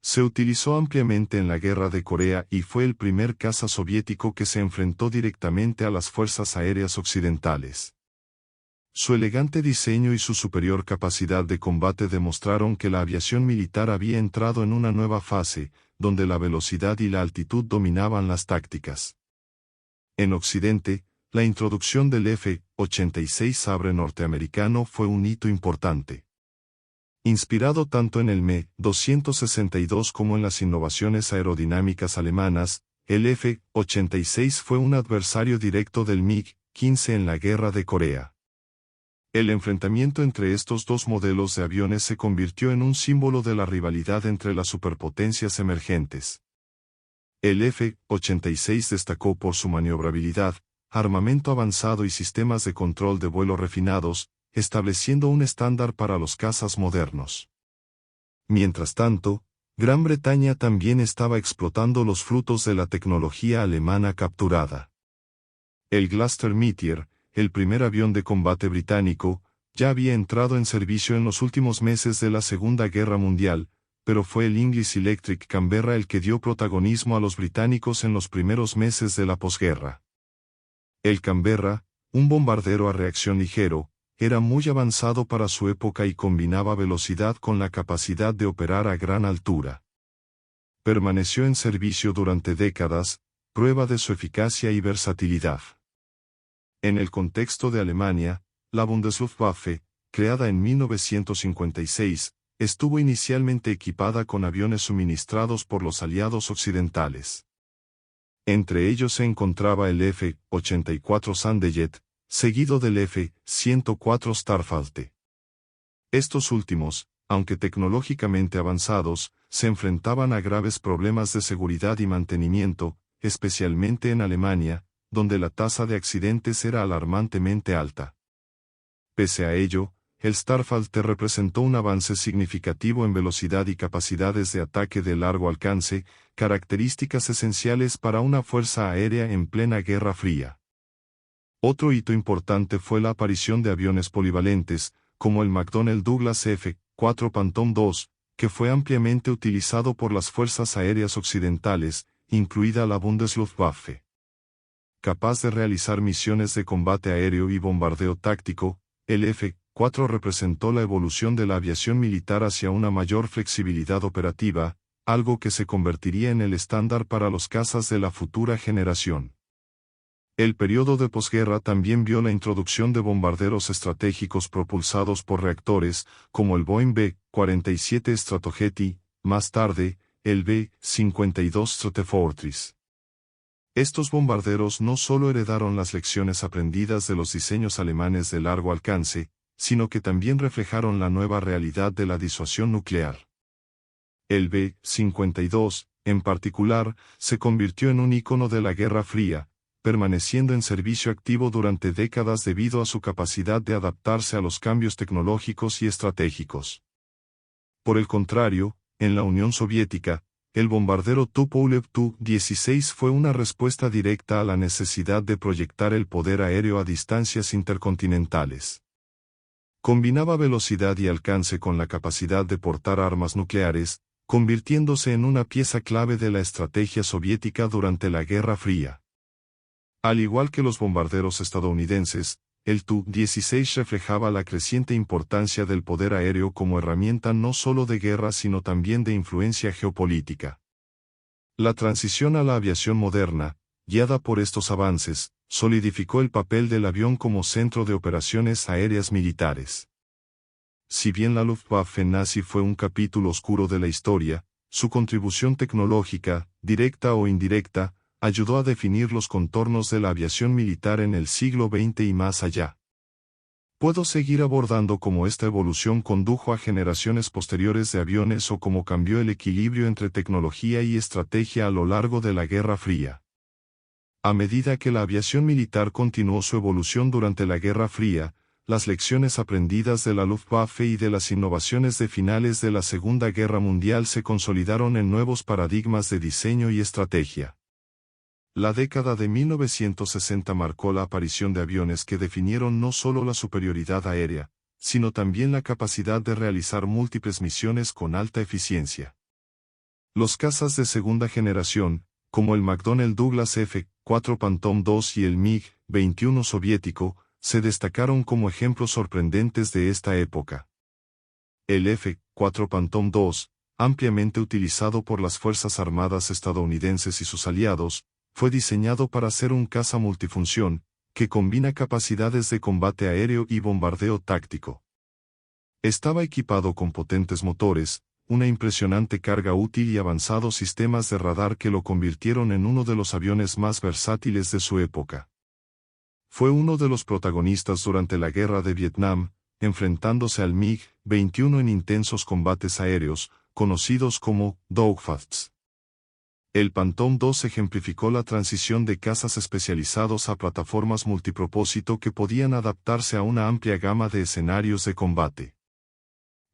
Se utilizó ampliamente en la Guerra de Corea y fue el primer caza soviético que se enfrentó directamente a las fuerzas aéreas occidentales. Su elegante diseño y su superior capacidad de combate demostraron que la aviación militar había entrado en una nueva fase, donde la velocidad y la altitud dominaban las tácticas. En Occidente, la introducción del F-86 Sabre norteamericano fue un hito importante. Inspirado tanto en el Me-262 como en las innovaciones aerodinámicas alemanas, el F-86 fue un adversario directo del MiG-15 en la Guerra de Corea. El enfrentamiento entre estos dos modelos de aviones se convirtió en un símbolo de la rivalidad entre las superpotencias emergentes. El F-86 destacó por su maniobrabilidad, armamento avanzado y sistemas de control de vuelo refinados, estableciendo un estándar para los cazas modernos. Mientras tanto, Gran Bretaña también estaba explotando los frutos de la tecnología alemana capturada. El Gloster Meteor, el primer avión de combate británico, ya había entrado en servicio en los últimos meses de la Segunda Guerra Mundial, pero fue el English Electric Canberra el que dio protagonismo a los británicos en los primeros meses de la posguerra. El Canberra, un bombardero a reacción ligero, era muy avanzado para su época y combinaba velocidad con la capacidad de operar a gran altura. Permaneció en servicio durante décadas, prueba de su eficacia y versatilidad. En el contexto de Alemania, la Bundesluftwaffe, creada en 1956, estuvo inicialmente equipada con aviones suministrados por los aliados occidentales. Entre ellos se encontraba el F-84 Sandejet, seguido del F-104 Starfalte. Estos últimos, aunque tecnológicamente avanzados, se enfrentaban a graves problemas de seguridad y mantenimiento, especialmente en Alemania, donde la tasa de accidentes era alarmantemente alta. Pese a ello, el Starfalte representó un avance significativo en velocidad y capacidades de ataque de largo alcance, características esenciales para una fuerza aérea en plena Guerra Fría. Otro hito importante fue la aparición de aviones polivalentes, como el McDonnell Douglas F-4 Phantom II, que fue ampliamente utilizado por las fuerzas aéreas occidentales, incluida la Bundesluftwaffe. Capaz de realizar misiones de combate aéreo y bombardeo táctico, el F-4 representó la evolución de la aviación militar hacia una mayor flexibilidad operativa, algo que se convertiría en el estándar para los cazas de la futura generación. El periodo de posguerra también vio la introducción de bombarderos estratégicos propulsados por reactores, como el Boeing B-47 Stratojet y, más tarde, el B-52 Stratofortress. Estos bombarderos no solo heredaron las lecciones aprendidas de los diseños alemanes de largo alcance, sino que también reflejaron la nueva realidad de la disuasión nuclear. El B-52, en particular, se convirtió en un ícono de la Guerra Fría, permaneciendo en servicio activo durante décadas debido a su capacidad de adaptarse a los cambios tecnológicos y estratégicos. Por el contrario, en la Unión Soviética, el bombardero Tupolev Tu-16 fue una respuesta directa a la necesidad de proyectar el poder aéreo a distancias intercontinentales. Combinaba velocidad y alcance con la capacidad de portar armas nucleares, convirtiéndose en una pieza clave de la estrategia soviética durante la Guerra Fría. Al igual que los bombarderos estadounidenses, el Tu-16 reflejaba la creciente importancia del poder aéreo como herramienta no solo de guerra sino también de influencia geopolítica. La transición a la aviación moderna, guiada por estos avances, solidificó el papel del avión como centro de operaciones aéreas militares. Si bien la Luftwaffe nazi fue un capítulo oscuro de la historia, su contribución tecnológica, directa o indirecta, ayudó a definir los contornos de la aviación militar en el siglo XX y más allá. Puedo seguir abordando cómo esta evolución condujo a generaciones posteriores de aviones o cómo cambió el equilibrio entre tecnología y estrategia a lo largo de la Guerra Fría. A medida que la aviación militar continuó su evolución durante la Guerra Fría, las lecciones aprendidas de la Luftwaffe y de las innovaciones de finales de la Segunda Guerra Mundial se consolidaron en nuevos paradigmas de diseño y estrategia. La década de 1960 marcó la aparición de aviones que definieron no solo la superioridad aérea, sino también la capacidad de realizar múltiples misiones con alta eficiencia. Los cazas de segunda generación, como el McDonnell Douglas F-4 Phantom II y el MiG-21 soviético, se destacaron como ejemplos sorprendentes de esta época. El F-4 Phantom II, ampliamente utilizado por las Fuerzas Armadas estadounidenses y sus aliados, fue diseñado para ser un caza multifunción, que combina capacidades de combate aéreo y bombardeo táctico. Estaba equipado con potentes motores, una impresionante carga útil y avanzados sistemas de radar que lo convirtieron en uno de los aviones más versátiles de su época. Fue uno de los protagonistas durante la Guerra de Vietnam, enfrentándose al MiG-21 en intensos combates aéreos, conocidos como dogfights. El Phantom II ejemplificó la transición de cazas especializados a plataformas multipropósito que podían adaptarse a una amplia gama de escenarios de combate.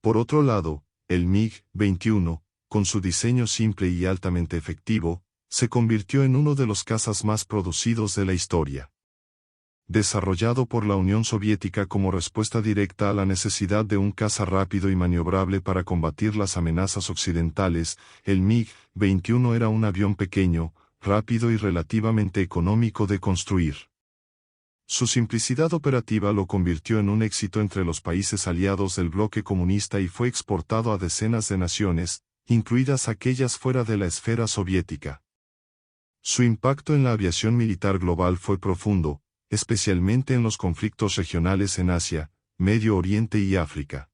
Por otro lado, el MiG-21, con su diseño simple y altamente efectivo, se convirtió en uno de los cazas más producidos de la historia. Desarrollado por la Unión Soviética como respuesta directa a la necesidad de un caza rápido y maniobrable para combatir las amenazas occidentales, el MiG-21 era un avión pequeño, rápido y relativamente económico de construir. Su simplicidad operativa lo convirtió en un éxito entre los países aliados del bloque comunista y fue exportado a decenas de naciones, incluidas aquellas fuera de la esfera soviética. Su impacto en la aviación militar global fue profundo, especialmente en los conflictos regionales en Asia, Medio Oriente y África.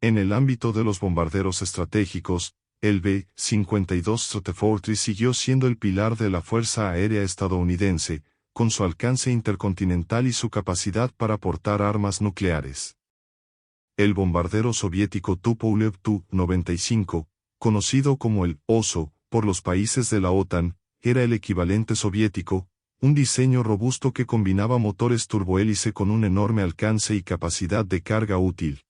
En el ámbito de los bombarderos estratégicos, el B-52 Stratofortress siguió siendo el pilar de la Fuerza Aérea estadounidense, con su alcance intercontinental y su capacidad para portar armas nucleares. El bombardero soviético Tupolev Tu-95, conocido como el Oso por los países de la OTAN, era el equivalente soviético, un diseño robusto que combinaba motores turbohélice con un enorme alcance y capacidad de carga útil.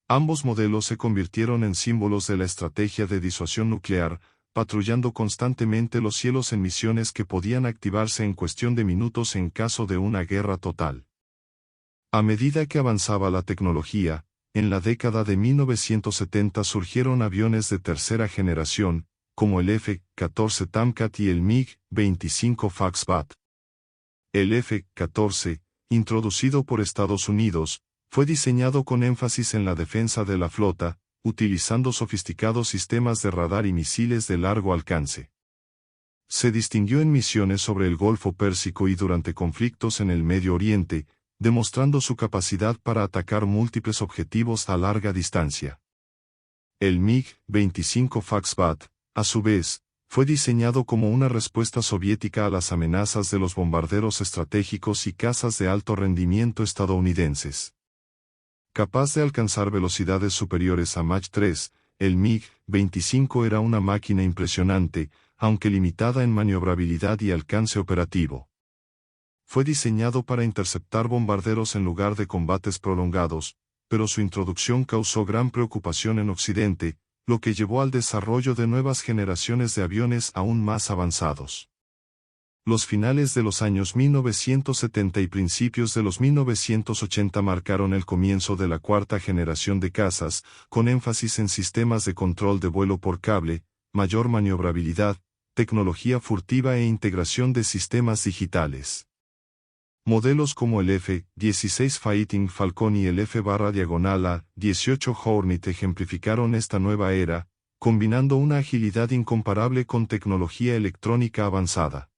Ambos modelos se convirtieron en símbolos de la estrategia de disuasión nuclear, patrullando constantemente los cielos en misiones que podían activarse en cuestión de minutos en caso de una guerra total. A medida que avanzaba la tecnología, en la década de 1970 surgieron aviones de tercera generación, como el F-14 Tomcat y el MiG-25 Foxbat. El F-14, introducido por Estados Unidos, fue diseñado con énfasis en la defensa de la flota, utilizando sofisticados sistemas de radar y misiles de largo alcance. Se distinguió en misiones sobre el Golfo Pérsico y durante conflictos en el Medio Oriente, demostrando su capacidad para atacar múltiples objetivos a larga distancia. El MiG-25 Foxbat, a su vez, fue diseñado como una respuesta soviética a las amenazas de los bombarderos estratégicos y cazas de alto rendimiento estadounidenses. Capaz de alcanzar velocidades superiores a Mach 3, el MiG-25 era una máquina impresionante, aunque limitada en maniobrabilidad y alcance operativo. Fue diseñado para interceptar bombarderos en lugar de combates prolongados, pero su introducción causó gran preocupación en Occidente, lo que llevó al desarrollo de nuevas generaciones de aviones aún más avanzados. Los finales de los años 1970 y principios de los 1980 marcaron el comienzo de la cuarta generación de cazas, con énfasis en sistemas de control de vuelo por cable, mayor maniobrabilidad, tecnología furtiva e integración de sistemas digitales. Modelos como el F-16 Fighting Falcon y el F-A-18 Hornet ejemplificaron esta nueva era, combinando una agilidad incomparable con tecnología electrónica avanzada.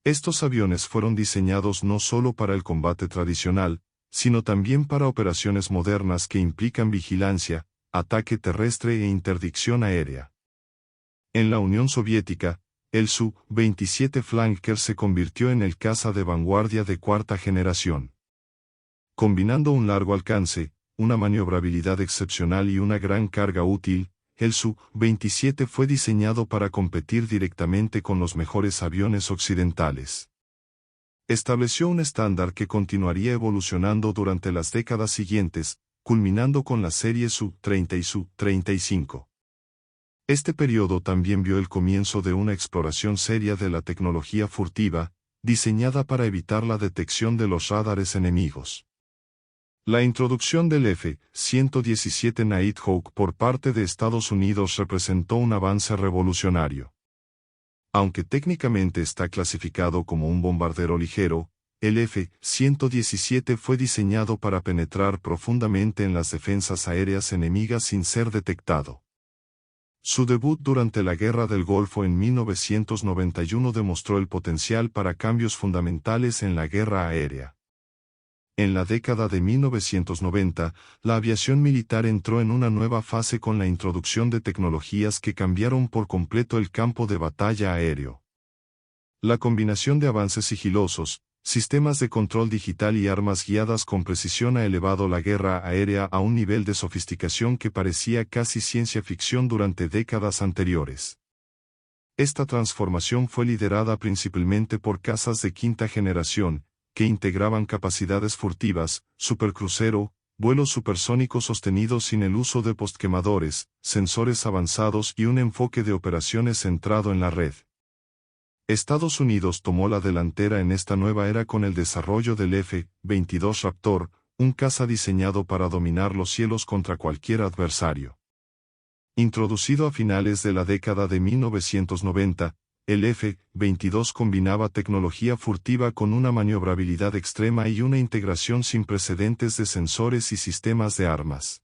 Estos aviones fueron diseñados no solo para el combate tradicional, sino también para operaciones modernas que implican vigilancia, ataque terrestre e interdicción aérea. En la Unión Soviética, el Su-27 Flanker se convirtió en el caza de vanguardia de cuarta generación. Combinando un largo alcance, una maniobrabilidad excepcional y una gran carga útil, el Su-27 fue diseñado para competir directamente con los mejores aviones occidentales. Estableció un estándar que continuaría evolucionando durante las décadas siguientes, culminando con las series Su-30 y Su-35. Este periodo también vio el comienzo de una exploración seria de la tecnología furtiva, diseñada para evitar la detección de los radares enemigos. La introducción del F-117 Nighthawk por parte de Estados Unidos representó un avance revolucionario. Aunque técnicamente está clasificado como un bombardero ligero, el F-117 fue diseñado para penetrar profundamente en las defensas aéreas enemigas sin ser detectado. Su debut durante la Guerra del Golfo en 1991 demostró el potencial para cambios fundamentales en la guerra aérea. En la década de 1990, la aviación militar entró en una nueva fase con la introducción de tecnologías que cambiaron por completo el campo de batalla aéreo. La combinación de avances sigilosos, sistemas de control digital y armas guiadas con precisión ha elevado la guerra aérea a un nivel de sofisticación que parecía casi ciencia ficción durante décadas anteriores. Esta transformación fue liderada principalmente por cazas de quinta generación, que integraban capacidades furtivas, supercrucero, vuelos supersónicos sostenidos sin el uso de postquemadores, sensores avanzados y un enfoque de operaciones centrado en la red. Estados Unidos tomó la delantera en esta nueva era con el desarrollo del F-22 Raptor, un caza diseñado para dominar los cielos contra cualquier adversario. Introducido a finales de la década de 1990, el F-22 combinaba tecnología furtiva con una maniobrabilidad extrema y una integración sin precedentes de sensores y sistemas de armas.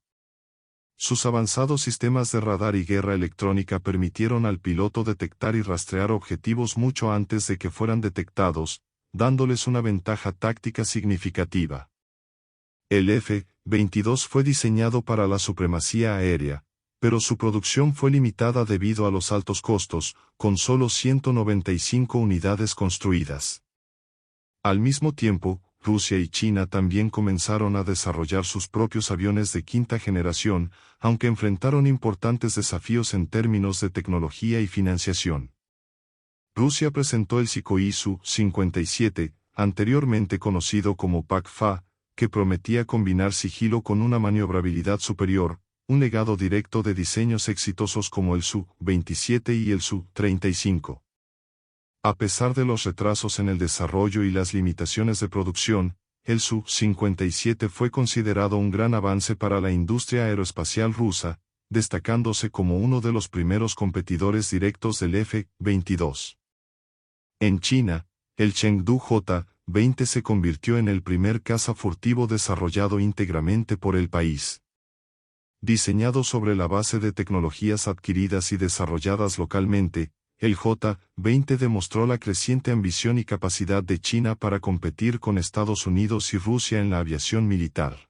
Sus avanzados sistemas de radar y guerra electrónica permitieron al piloto detectar y rastrear objetivos mucho antes de que fueran detectados, dándoles una ventaja táctica significativa. El F-22 fue diseñado para la supremacía aérea, pero su producción fue limitada debido a los altos costos, con solo 195 unidades construidas. Al mismo tiempo, Rusia y China también comenzaron a desarrollar sus propios aviones de quinta generación, aunque enfrentaron importantes desafíos en términos de tecnología y financiación. Rusia presentó el Sukhoi Su-57, anteriormente conocido como PAK-FA, que prometía combinar sigilo con una maniobrabilidad superior, un legado directo de diseños exitosos como el Su-27 y el Su-35. A pesar de los retrasos en el desarrollo y las limitaciones de producción, el Su-57 fue considerado un gran avance para la industria aeroespacial rusa, destacándose como uno de los primeros competidores directos del F-22. En China, el Chengdu J-20 se convirtió en el primer caza furtivo desarrollado íntegramente por el país. Diseñado sobre la base de tecnologías adquiridas y desarrolladas localmente, el J-20 demostró la creciente ambición y capacidad de China para competir con Estados Unidos y Rusia en la aviación militar.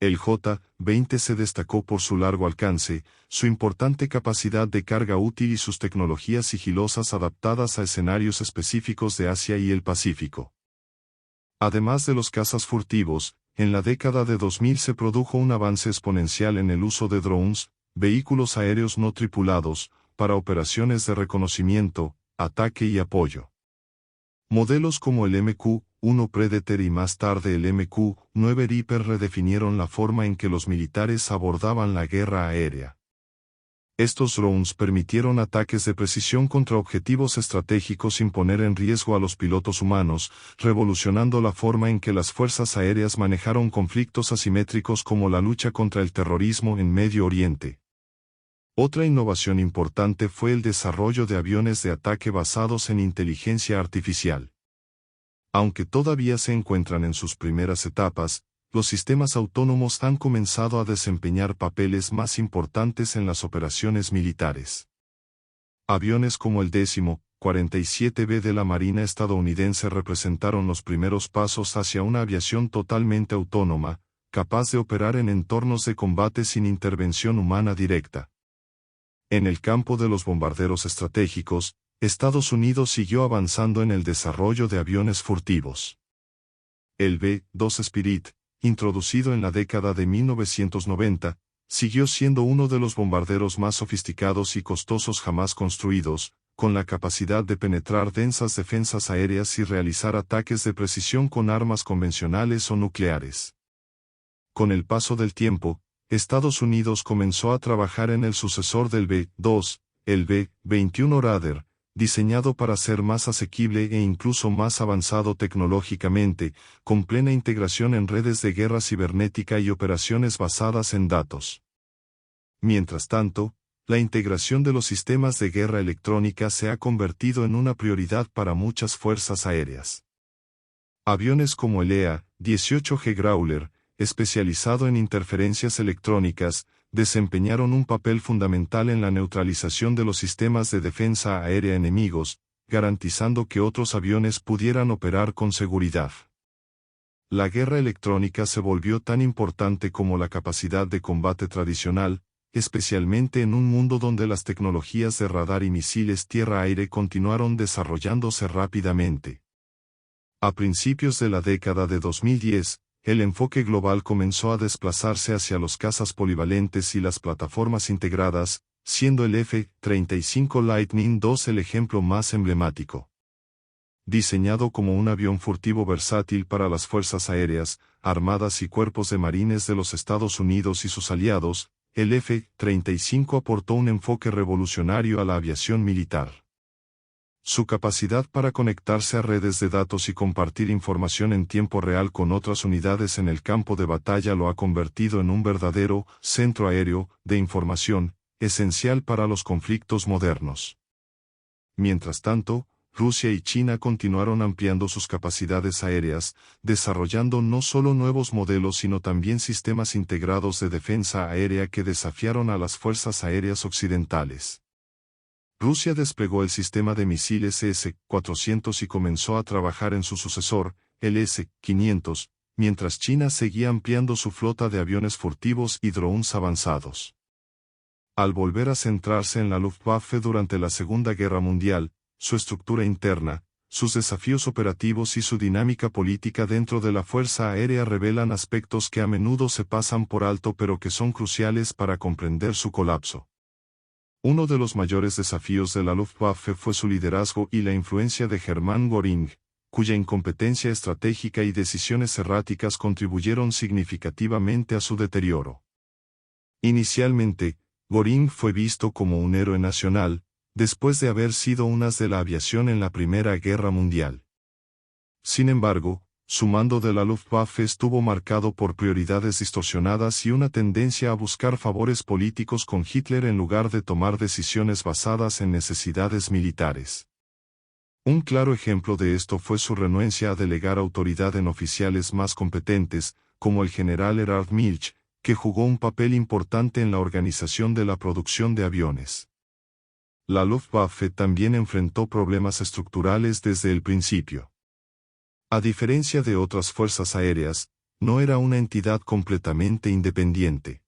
El J-20 se destacó por su largo alcance, su importante capacidad de carga útil y sus tecnologías sigilosas adaptadas a escenarios específicos de Asia y el Pacífico. Además de los cazas furtivos, en la década de 2000 se produjo un avance exponencial en el uso de drones, vehículos aéreos no tripulados, para operaciones de reconocimiento, ataque y apoyo. Modelos como el MQ-1 Predator y más tarde el MQ-9 Reaper redefinieron la forma en que los militares abordaban la guerra aérea. Estos drones permitieron ataques de precisión contra objetivos estratégicos sin poner en riesgo a los pilotos humanos, revolucionando la forma en que las fuerzas aéreas manejaron conflictos asimétricos como la lucha contra el terrorismo en Medio Oriente. Otra innovación importante fue el desarrollo de aviones de ataque basados en inteligencia artificial. Aunque todavía se encuentran en sus primeras etapas, los sistemas autónomos han comenzado a desempeñar papeles más importantes en las operaciones militares. Aviones como el 10-47B de la Marina estadounidense representaron los primeros pasos hacia una aviación totalmente autónoma, capaz de operar en entornos de combate sin intervención humana directa. En el campo de los bombarderos estratégicos, Estados Unidos siguió avanzando en el desarrollo de aviones furtivos. El B-2 Spirit, introducido en la década de 1990, siguió siendo uno de los bombarderos más sofisticados y costosos jamás construidos, con la capacidad de penetrar densas defensas aéreas y realizar ataques de precisión con armas convencionales o nucleares. Con el paso del tiempo, Estados Unidos comenzó a trabajar en el sucesor del B-2, el B-21 Raider, diseñado para ser más asequible e incluso más avanzado tecnológicamente, con plena integración en redes de guerra cibernética y operaciones basadas en datos. Mientras tanto, la integración de los sistemas de guerra electrónica se ha convertido en una prioridad para muchas fuerzas aéreas. Aviones como el EA-18G Growler, especializado en interferencias electrónicas, desempeñaron un papel fundamental en la neutralización de los sistemas de defensa aérea enemigos, garantizando que otros aviones pudieran operar con seguridad. La guerra electrónica se volvió tan importante como la capacidad de combate tradicional, especialmente en un mundo donde las tecnologías de radar y misiles tierra-aire continuaron desarrollándose rápidamente. A principios de la década de 2010, el enfoque global comenzó a desplazarse hacia los cazas polivalentes y las plataformas integradas, siendo el F-35 Lightning II el ejemplo más emblemático. Diseñado como un avión furtivo versátil para las fuerzas aéreas, armadas y cuerpos de marines de los Estados Unidos y sus aliados, el F-35 aportó un enfoque revolucionario a la aviación militar. Su capacidad para conectarse a redes de datos y compartir información en tiempo real con otras unidades en el campo de batalla lo ha convertido en un verdadero centro aéreo de información, esencial para los conflictos modernos. Mientras tanto, Rusia y China continuaron ampliando sus capacidades aéreas, desarrollando no solo nuevos modelos sino también sistemas integrados de defensa aérea que desafiaron a las fuerzas aéreas occidentales. Rusia desplegó el sistema de misiles S-400 y comenzó a trabajar en su sucesor, el S-500, mientras China seguía ampliando su flota de aviones furtivos y drones avanzados. Al volver a centrarse en la Luftwaffe durante la Segunda Guerra Mundial, su estructura interna, sus desafíos operativos y su dinámica política dentro de la Fuerza Aérea revelan aspectos que a menudo se pasan por alto pero que son cruciales para comprender su colapso. Uno de los mayores desafíos de la Luftwaffe fue su liderazgo y la influencia de Hermann Göring, cuya incompetencia estratégica y decisiones erráticas contribuyeron significativamente a su deterioro. Inicialmente, Göring fue visto como un héroe nacional, después de haber sido un as de la aviación en la Primera Guerra Mundial. Sin embargo, su mando de la Luftwaffe estuvo marcado por prioridades distorsionadas y una tendencia a buscar favores políticos con Hitler en lugar de tomar decisiones basadas en necesidades militares. Un claro ejemplo de esto fue su renuencia a delegar autoridad en oficiales más competentes, como el general Erhard Milch, que jugó un papel importante en la organización de la producción de aviones. La Luftwaffe también enfrentó problemas estructurales desde el principio. A diferencia de otras fuerzas aéreas, no era una entidad completamente independiente.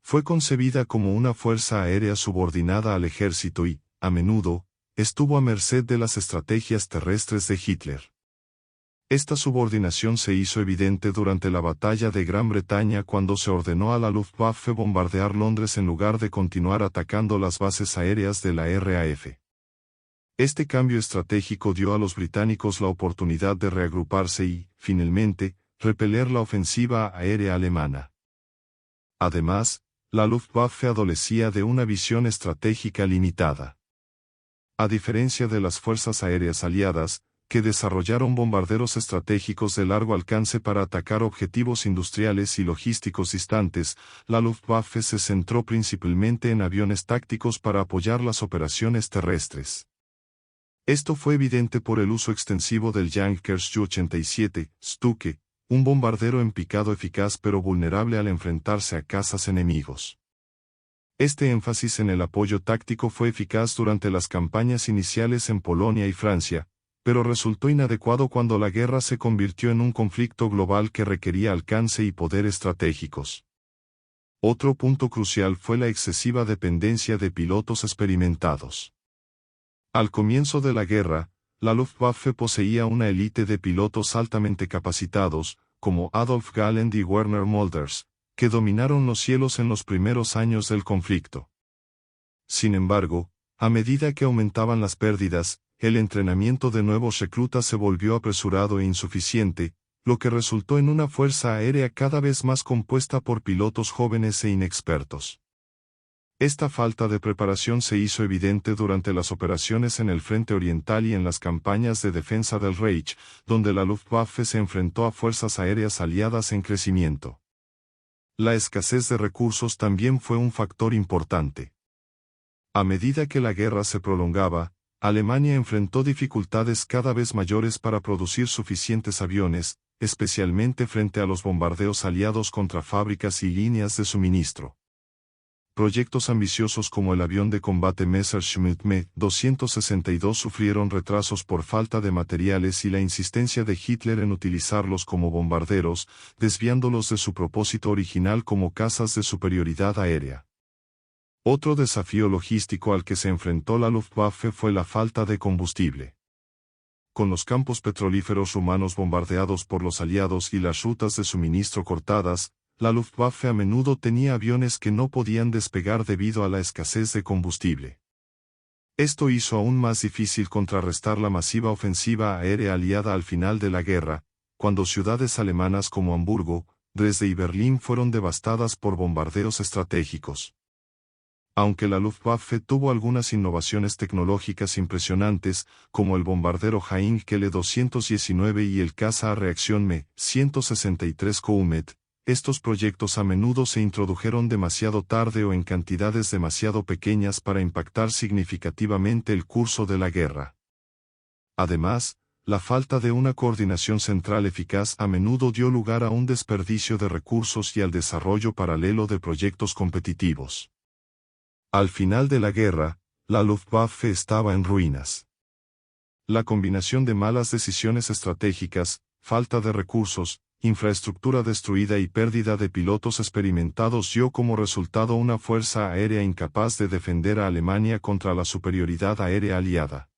Fue concebida como una fuerza aérea subordinada al ejército y, a menudo, estuvo a merced de las estrategias terrestres de Hitler. Esta subordinación se hizo evidente durante la Batalla de Gran Bretaña cuando se ordenó a la Luftwaffe bombardear Londres en lugar de continuar atacando las bases aéreas de la RAF. Este cambio estratégico dio a los británicos la oportunidad de reagruparse y, finalmente, repeler la ofensiva aérea alemana. Además, la Luftwaffe adolecía de una visión estratégica limitada. A diferencia de las fuerzas aéreas aliadas, que desarrollaron bombarderos estratégicos de largo alcance para atacar objetivos industriales y logísticos distantes, la Luftwaffe se centró principalmente en aviones tácticos para apoyar las operaciones terrestres. Esto fue evidente por el uso extensivo del Junkers Ju-87 Stuka, un bombardero en picado eficaz pero vulnerable al enfrentarse a cazas enemigos. Este énfasis en el apoyo táctico fue eficaz durante las campañas iniciales en Polonia y Francia, pero resultó inadecuado cuando la guerra se convirtió en un conflicto global que requería alcance y poder estratégicos. Otro punto crucial fue la excesiva dependencia de pilotos experimentados. Al comienzo de la guerra, la Luftwaffe poseía una élite de pilotos altamente capacitados, como Adolf Galland y Werner Mölders, que dominaron los cielos en los primeros años del conflicto. Sin embargo, a medida que aumentaban las pérdidas, el entrenamiento de nuevos reclutas se volvió apresurado e insuficiente, lo que resultó en una fuerza aérea cada vez más compuesta por pilotos jóvenes e inexpertos. Esta falta de preparación se hizo evidente durante las operaciones en el Frente Oriental y en las campañas de defensa del Reich, donde la Luftwaffe se enfrentó a fuerzas aéreas aliadas en crecimiento. La escasez de recursos también fue un factor importante. A medida que la guerra se prolongaba, Alemania enfrentó dificultades cada vez mayores para producir suficientes aviones, especialmente frente a los bombardeos aliados contra fábricas y líneas de suministro. Proyectos ambiciosos como el avión de combate Messerschmitt Me-262 sufrieron retrasos por falta de materiales y la insistencia de Hitler en utilizarlos como bombarderos, desviándolos de su propósito original como cazas de superioridad aérea. Otro desafío logístico al que se enfrentó la Luftwaffe fue la falta de combustible. Con los campos petrolíferos rumanos bombardeados por los aliados y las rutas de suministro cortadas, la Luftwaffe a menudo tenía aviones que no podían despegar debido a la escasez de combustible. Esto hizo aún más difícil contrarrestar la masiva ofensiva aérea aliada al final de la guerra, cuando ciudades alemanas como Hamburgo, Dresde y Berlín fueron devastadas por bombardeos estratégicos. Aunque la Luftwaffe tuvo algunas innovaciones tecnológicas impresionantes, como el bombardero Heinkel 219 y el caza a reacción Me-163 Coumet, estos proyectos a menudo se introdujeron demasiado tarde o en cantidades demasiado pequeñas para impactar significativamente el curso de la guerra. Además, la falta de una coordinación central eficaz a menudo dio lugar a un desperdicio de recursos y al desarrollo paralelo de proyectos competitivos. Al final de la guerra, la Luftwaffe estaba en ruinas. La combinación de malas decisiones estratégicas, falta de recursos, infraestructura destruida y pérdida de pilotos experimentados dio como resultado una fuerza aérea incapaz de defender a Alemania contra la superioridad aérea aliada.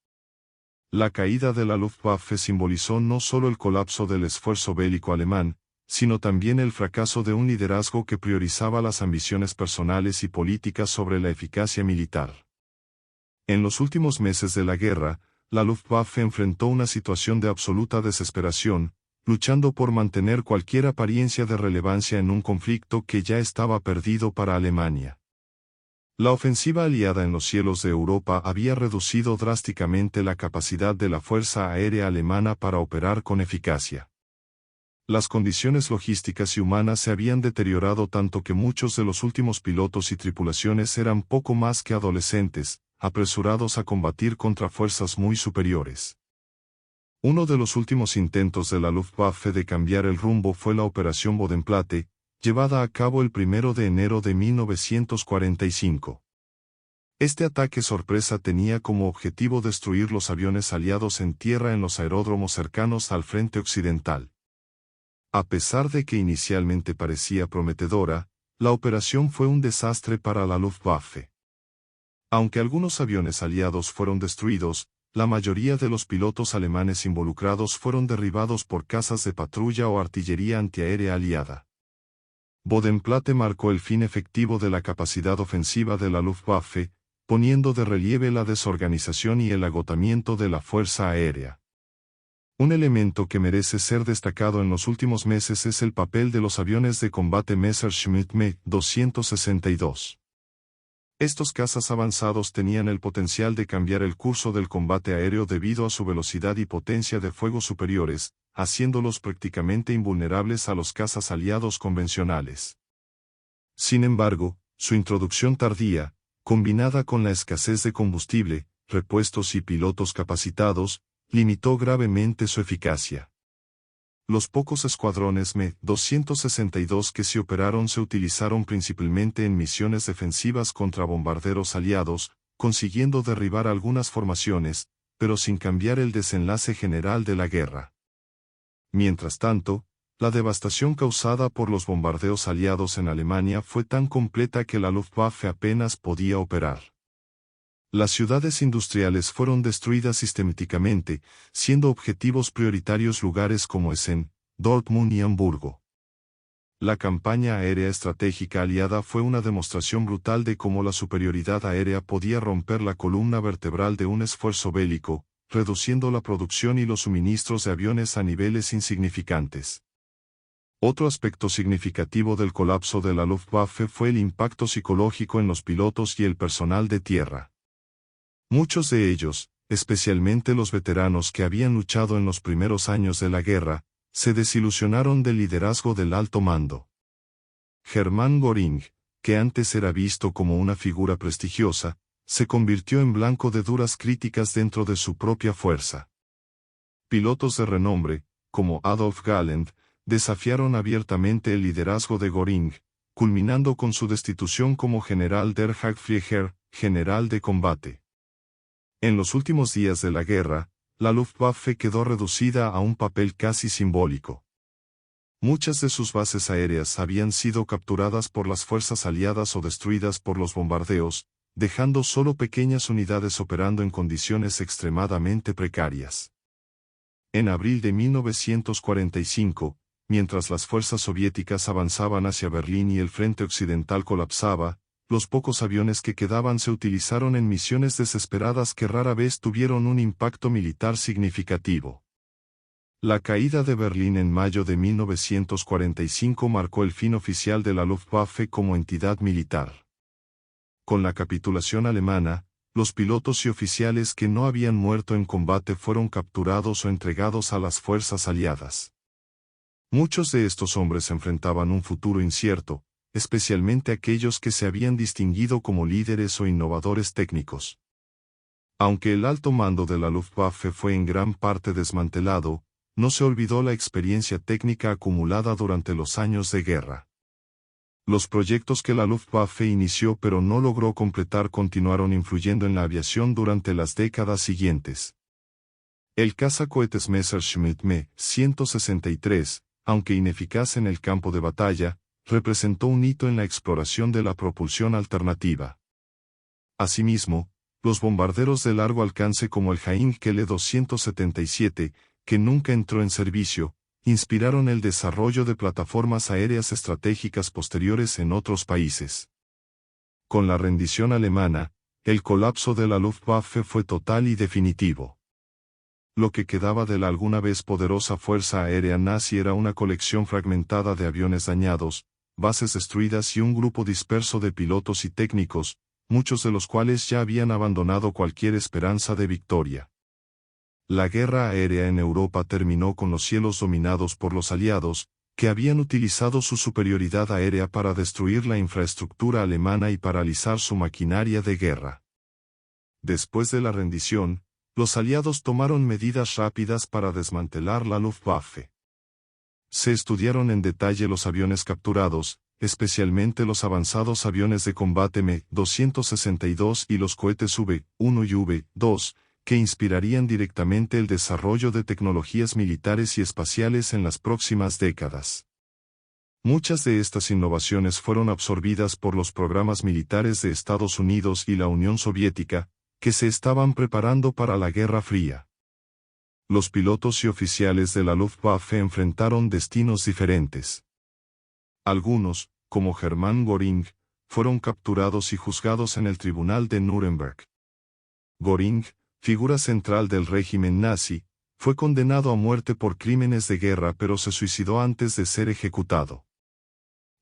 La caída de la Luftwaffe simbolizó no solo el colapso del esfuerzo bélico alemán, sino también el fracaso de un liderazgo que priorizaba las ambiciones personales y políticas sobre la eficacia militar. En los últimos meses de la guerra, la Luftwaffe enfrentó una situación de absoluta desesperación, luchando por mantener cualquier apariencia de relevancia en un conflicto que ya estaba perdido para Alemania. La ofensiva aliada en los cielos de Europa había reducido drásticamente la capacidad de la Fuerza Aérea Alemana para operar con eficacia. Las condiciones logísticas y humanas se habían deteriorado tanto que muchos de los últimos pilotos y tripulaciones eran poco más que adolescentes, apresurados a combatir contra fuerzas muy superiores. Uno de los últimos intentos de la Luftwaffe de cambiar el rumbo fue la Operación Bodenplatte, llevada a cabo el 1 de enero de 1945. Este ataque sorpresa tenía como objetivo destruir los aviones aliados en tierra en los aeródromos cercanos al frente occidental. A pesar de que inicialmente parecía prometedora, la operación fue un desastre para la Luftwaffe. Aunque algunos aviones aliados fueron destruidos, la mayoría de los pilotos alemanes involucrados fueron derribados por cazas de patrulla o artillería antiaérea aliada. Bodenplatte marcó el fin efectivo de la capacidad ofensiva de la Luftwaffe, poniendo de relieve la desorganización y el agotamiento de la fuerza aérea. Un elemento que merece ser destacado en los últimos meses es el papel de los aviones de combate Messerschmitt Me-262. Estos cazas avanzados tenían el potencial de cambiar el curso del combate aéreo debido a su velocidad y potencia de fuego superiores, haciéndolos prácticamente invulnerables a los cazas aliados convencionales. Sin embargo, su introducción tardía, combinada con la escasez de combustible, repuestos y pilotos capacitados, limitó gravemente su eficacia. Los pocos escuadrones Me-262 que se operaron se utilizaron principalmente en misiones defensivas contra bombarderos aliados, consiguiendo derribar algunas formaciones, pero sin cambiar el desenlace general de la guerra. Mientras tanto, la devastación causada por los bombardeos aliados en Alemania fue tan completa que la Luftwaffe apenas podía operar. Las ciudades industriales fueron destruidas sistemáticamente, siendo objetivos prioritarios lugares como Essen, Dortmund y Hamburgo. La campaña aérea estratégica aliada fue una demostración brutal de cómo la superioridad aérea podía romper la columna vertebral de un esfuerzo bélico, reduciendo la producción y los suministros de aviones a niveles insignificantes. Otro aspecto significativo del colapso de la Luftwaffe fue el impacto psicológico en los pilotos y el personal de tierra. Muchos de ellos, especialmente los veteranos que habían luchado en los primeros años de la guerra, se desilusionaron del liderazgo del alto mando. Hermann Göring, que antes era visto como una figura prestigiosa, se convirtió en blanco de duras críticas dentro de su propia fuerza. Pilotos de renombre, como Adolf Galland, desafiaron abiertamente el liderazgo de Göring, culminando con su destitución como general der Jagdflieger, general de combate. En los últimos días de la guerra, la Luftwaffe quedó reducida a un papel casi simbólico. Muchas de sus bases aéreas habían sido capturadas por las fuerzas aliadas o destruidas por los bombardeos, dejando solo pequeñas unidades operando en condiciones extremadamente precarias. En abril de 1945, mientras las fuerzas soviéticas avanzaban hacia Berlín y el frente occidental colapsaba, los pocos aviones que quedaban se utilizaron en misiones desesperadas que rara vez tuvieron un impacto militar significativo. La caída de Berlín en mayo de 1945 marcó el fin oficial de la Luftwaffe como entidad militar. Con la capitulación alemana, los pilotos y oficiales que no habían muerto en combate fueron capturados o entregados a las fuerzas aliadas. Muchos de estos hombres enfrentaban un futuro incierto, especialmente aquellos que se habían distinguido como líderes o innovadores técnicos. Aunque el alto mando de la Luftwaffe fue en gran parte desmantelado, no se olvidó la experiencia técnica acumulada durante los años de guerra. Los proyectos que la Luftwaffe inició pero no logró completar continuaron influyendo en la aviación durante las décadas siguientes. El caza-cohetes Messerschmitt Me 163, aunque ineficaz en el campo de batalla, representó un hito en la exploración de la propulsión alternativa. Asimismo, los bombarderos de largo alcance como el Heinkel 277, que nunca entró en servicio, inspiraron el desarrollo de plataformas aéreas estratégicas posteriores en otros países. Con la rendición alemana, el colapso de la Luftwaffe fue total y definitivo. Lo que quedaba de la alguna vez poderosa fuerza aérea nazi era una colección fragmentada de aviones dañados, bases destruidas y un grupo disperso de pilotos y técnicos, muchos de los cuales ya habían abandonado cualquier esperanza de victoria. La guerra aérea en Europa terminó con los cielos dominados por los aliados, que habían utilizado su superioridad aérea para destruir la infraestructura alemana y paralizar su maquinaria de guerra. Después de la rendición, los aliados tomaron medidas rápidas para desmantelar la Luftwaffe. Se estudiaron en detalle los aviones capturados, especialmente los avanzados aviones de combate Me-262 y los cohetes V-1 y V-2, que inspirarían directamente el desarrollo de tecnologías militares y espaciales en las próximas décadas. Muchas de estas innovaciones fueron absorbidas por los programas militares de Estados Unidos y la Unión Soviética, que se estaban preparando para la Guerra Fría. Los pilotos y oficiales de la Luftwaffe enfrentaron destinos diferentes. Algunos, como Hermann Göring, fueron capturados y juzgados en el Tribunal de Nuremberg. Göring, figura central del régimen nazi, fue condenado a muerte por crímenes de guerra pero se suicidó antes de ser ejecutado.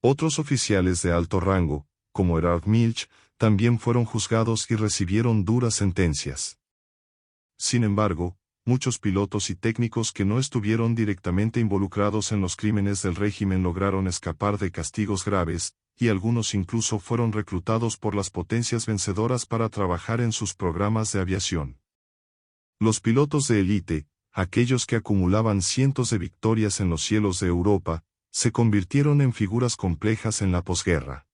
Otros oficiales de alto rango, como Erhard Milch, también fueron juzgados y recibieron duras sentencias. Sin embargo, muchos pilotos y técnicos que no estuvieron directamente involucrados en los crímenes del régimen lograron escapar de castigos graves, y algunos incluso fueron reclutados por las potencias vencedoras para trabajar en sus programas de aviación. Los pilotos de élite, aquellos que acumulaban cientos de victorias en los cielos de Europa, se convirtieron en figuras complejas en la posguerra.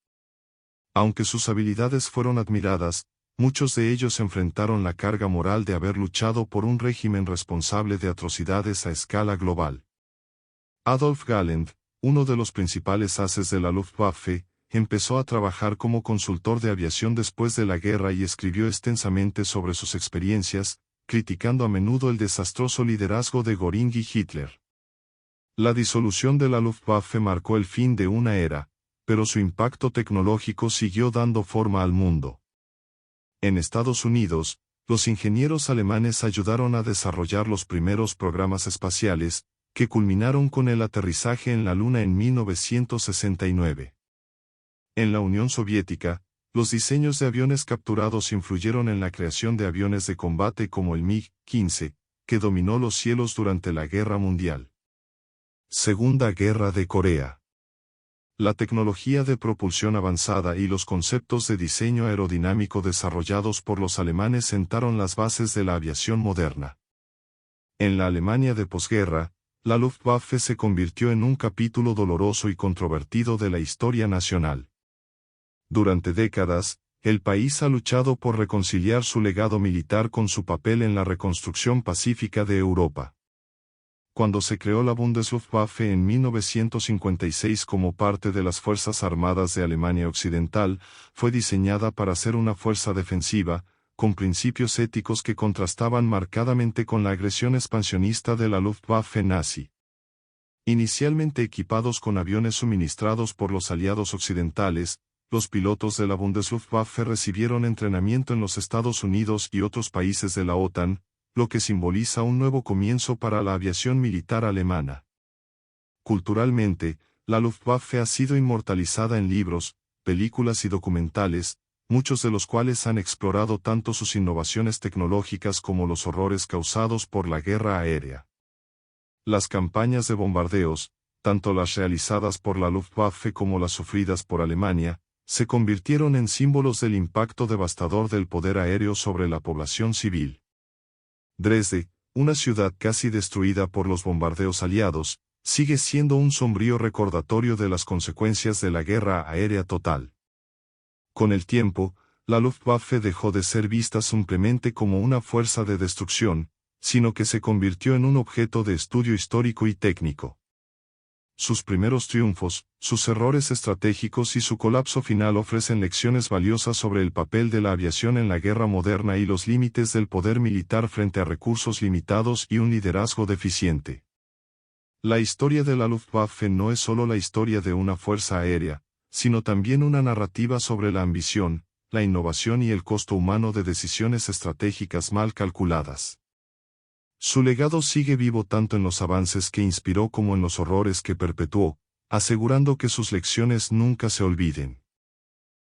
Aunque sus habilidades fueron admiradas, muchos de ellos enfrentaron la carga moral de haber luchado por un régimen responsable de atrocidades a escala global. Adolf Galland, uno de los principales ases de la Luftwaffe, empezó a trabajar como consultor de aviación después de la guerra y escribió extensamente sobre sus experiencias, criticando a menudo el desastroso liderazgo de Göring y Hitler. La disolución de la Luftwaffe marcó el fin de una era, pero su impacto tecnológico siguió dando forma al mundo. En Estados Unidos, los ingenieros alemanes ayudaron a desarrollar los primeros programas espaciales, que culminaron con el aterrizaje en la Luna en 1969. En la Unión Soviética, los diseños de aviones capturados influyeron en la creación de aviones de combate como el MiG-15, que dominó los cielos durante la Guerra Mundial. Segunda Guerra de Corea. La tecnología de propulsión avanzada y los conceptos de diseño aerodinámico desarrollados por los alemanes sentaron las bases de la aviación moderna. En la Alemania de posguerra, la Luftwaffe se convirtió en un capítulo doloroso y controvertido de la historia nacional. Durante décadas, el país ha luchado por reconciliar su legado militar con su papel en la reconstrucción pacífica de Europa. Cuando se creó la Bundesluftwaffe en 1956 como parte de las Fuerzas Armadas de Alemania Occidental, fue diseñada para ser una fuerza defensiva, con principios éticos que contrastaban marcadamente con la agresión expansionista de la Luftwaffe nazi. Inicialmente equipados con aviones suministrados por los aliados occidentales, los pilotos de la Bundesluftwaffe recibieron entrenamiento en los Estados Unidos y otros países de la OTAN, lo que simboliza un nuevo comienzo para la aviación militar alemana. Culturalmente, la Luftwaffe ha sido inmortalizada en libros, películas y documentales, muchos de los cuales han explorado tanto sus innovaciones tecnológicas como los horrores causados por la guerra aérea. Las campañas de bombardeos, tanto las realizadas por la Luftwaffe como las sufridas por Alemania, se convirtieron en símbolos del impacto devastador del poder aéreo sobre la población civil. Dresde, una ciudad casi destruida por los bombardeos aliados, sigue siendo un sombrío recordatorio de las consecuencias de la guerra aérea total. Con el tiempo, la Luftwaffe dejó de ser vista simplemente como una fuerza de destrucción, sino que se convirtió en un objeto de estudio histórico y técnico. Sus primeros triunfos, sus errores estratégicos y su colapso final ofrecen lecciones valiosas sobre el papel de la aviación en la guerra moderna y los límites del poder militar frente a recursos limitados y un liderazgo deficiente. La historia de la Luftwaffe no es solo la historia de una fuerza aérea, sino también una narrativa sobre la ambición, la innovación y el costo humano de decisiones estratégicas mal calculadas. Su legado sigue vivo tanto en los avances que inspiró como en los horrores que perpetuó, asegurando que sus lecciones nunca se olviden.